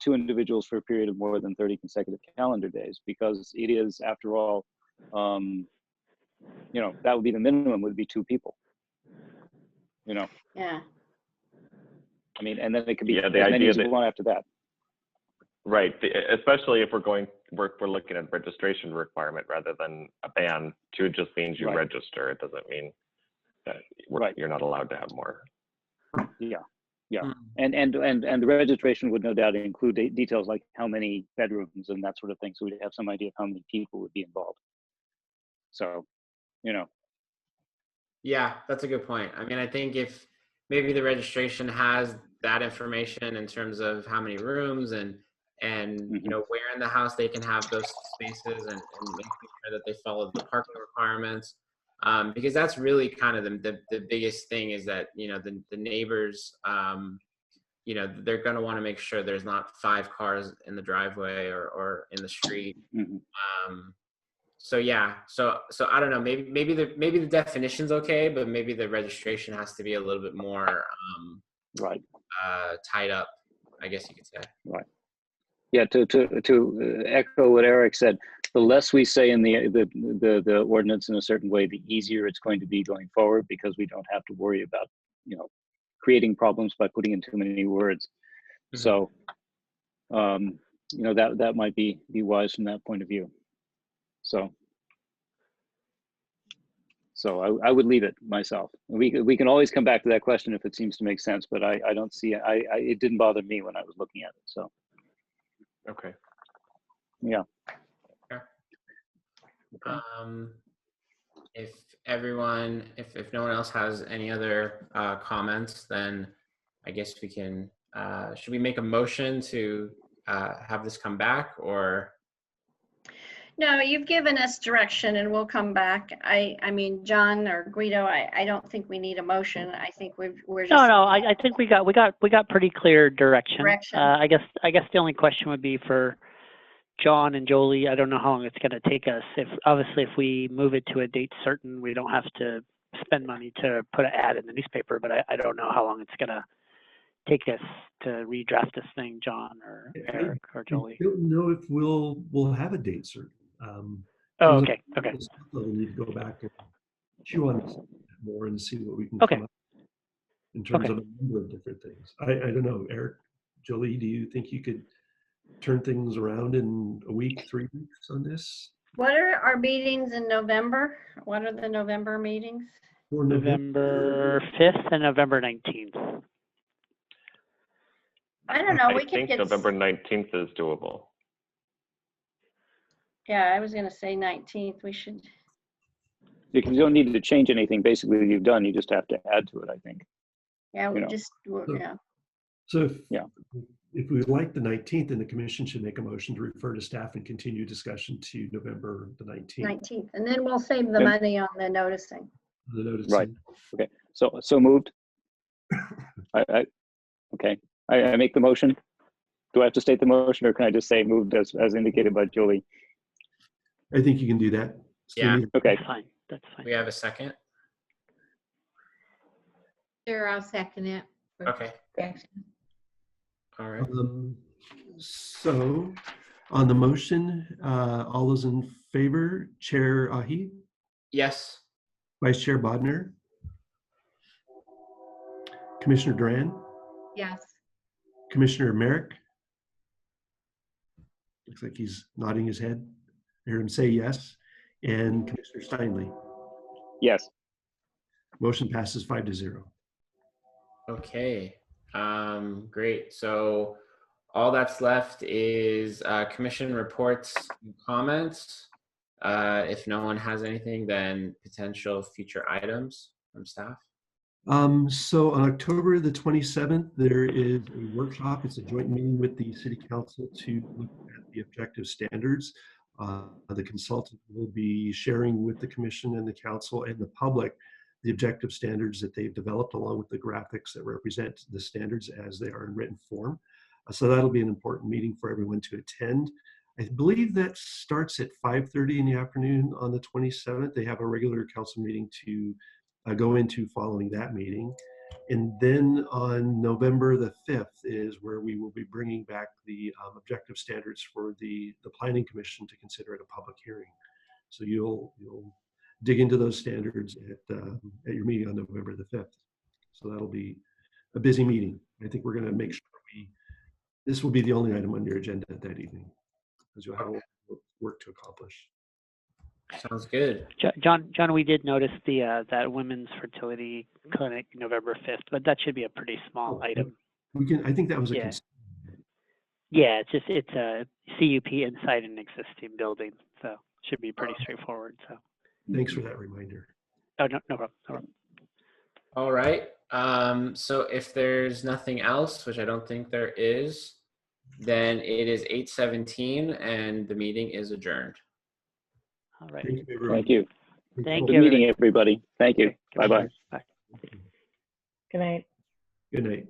Speaker 3: 2 individuals for a period of more than 30 consecutive calendar days, because it is, after all, that would be the minimum, would be 2 people.
Speaker 4: Yeah.
Speaker 3: I mean, and then it could be
Speaker 5: Yeah,
Speaker 3: as
Speaker 5: the
Speaker 3: many
Speaker 5: idea
Speaker 3: as you
Speaker 5: that-
Speaker 3: want after that.
Speaker 5: Right, especially if we're looking at registration requirement rather than a ban. 2 just means you
Speaker 3: Right.
Speaker 5: register. It doesn't mean that
Speaker 3: Right.
Speaker 5: you're not allowed to have more.
Speaker 3: Yeah. And the registration would no doubt include details like how many bedrooms and that sort of thing, so we'd have some idea of how many people would be involved. So,
Speaker 7: Yeah, that's a good point. I mean, I think if maybe the registration has that information in terms of how many rooms and where in the house they can have those spaces, and making sure that they follow the parking requirements, because that's really kind of the biggest thing, is that the neighbors, they're going to want to make sure there's not 5 cars in the driveway or in the street. So yeah, so I don't know, maybe the definition's okay, but maybe the registration has to be a little bit more
Speaker 3: right.
Speaker 7: Tied up, I guess you could say.
Speaker 3: Right. Yeah, to echo what Eric said, the less we say in the ordinance in a certain way, the easier it's going to be going forward, because we don't have to worry about creating problems by putting in too many words. So that might be wise from that point of view. So I would leave it myself. We can always come back to that question if it seems to make sense, but I don't see it. It didn't bother me when I was looking at it. So.
Speaker 5: Okay.
Speaker 3: Yeah.
Speaker 7: If no one else has any other comments, then I guess we can, should we make a motion to have this come back, or?
Speaker 4: No, you've given us direction and we'll come back. I mean, John or Guido, I don't think we need a motion. I think we're just.
Speaker 1: No, I think we got pretty clear direction. I guess the only question would be for John and Jolie. I don't know how long it's going to take us. If we move it to a date certain, we don't have to spend money to put an ad in the newspaper, but I don't know how long it's going to take us to redraft this thing, John or Eric or Jolie.
Speaker 2: I don't know if we'll have a date certain.
Speaker 1: Okay.
Speaker 2: We'll need to go back and chew on this a bit more and see what we can
Speaker 1: Okay.
Speaker 2: come up in terms of a number of different things. I don't know, Eric, Jolie, do you think you could turn things around in a week, 3 weeks on this?
Speaker 4: What are our meetings in November? What are the November meetings?
Speaker 2: Or
Speaker 1: November 5th and November 19th.
Speaker 4: I don't know.
Speaker 5: I
Speaker 4: We could
Speaker 5: think
Speaker 4: get.
Speaker 5: November 19th is doable.
Speaker 4: Yeah, I was going to say 19th. We should.
Speaker 3: Because you don't need to change anything. Basically, you just have to add to it, I think.
Speaker 4: Yeah, yeah.
Speaker 2: So if we would like the 19th, then the commission should make a motion to refer to staff and continue discussion to November the 19th.
Speaker 4: 19th, and then we'll save the money on the noticing.
Speaker 2: The noticing.
Speaker 3: Right. Okay. So moved. Okay. I make the motion. Do I have to state the motion, or can I just say moved as indicated by Julie?
Speaker 2: I think you can do that.
Speaker 7: Yeah.
Speaker 3: Okay.
Speaker 1: That's fine.
Speaker 7: We have a second.
Speaker 6: Sure, I'll second it.
Speaker 7: Okay. All right.
Speaker 2: So on the motion, all those in favor, Chair Ahi,
Speaker 7: Yes.
Speaker 2: Vice Chair Bodnar, Commissioner Duran,
Speaker 6: Yes.
Speaker 2: Commissioner Merrick. Looks like he's nodding his head. I heard him say yes. And Commissioner Steinle.
Speaker 3: Yes.
Speaker 2: Motion passes 5-0.
Speaker 7: Okay. Great. So all that's left is commission reports and comments. If no one has anything, then potential future items. from staff?
Speaker 2: So on October the 27th, there is a workshop. It's a joint meeting with the City Council to look at the objective standards. The consultant will be sharing with the Commission and the Council and the public the objective standards that they've developed, along with the graphics that represent the standards as they are in written form. So that'll be an important meeting for everyone to attend. I believe that starts at 5:30 in the afternoon on the 27th. They have a regular council meeting to go into following that meeting. And then on November the 5th is where we will be bringing back the objective standards for the Planning Commission to consider at a public hearing. So you'll dig into those standards at your meeting on November the 5th. So that'll be a busy meeting. I think we're going to make sure this will be the only item on your agenda that evening, because you'll have a lot of work to accomplish.
Speaker 7: Sounds good.
Speaker 1: John, we did notice that women's fertility clinic November 5th, but that should be a pretty small item.
Speaker 2: I think that was a
Speaker 1: Yeah. Yeah, it's a CUP inside an existing building, so should be pretty straightforward. So
Speaker 2: thanks for that reminder.
Speaker 1: Oh, no problem. No problem.
Speaker 7: All right. So if there's nothing else, which I don't think there is, then it is 8:17 and the meeting is adjourned.
Speaker 1: All right.
Speaker 2: Thank you, everyone.
Speaker 3: Thank you.
Speaker 1: Thank
Speaker 3: Good
Speaker 1: you,
Speaker 3: meeting, everybody. Thank you. Bye-bye.
Speaker 1: Bye.
Speaker 8: Good night.
Speaker 2: Good night.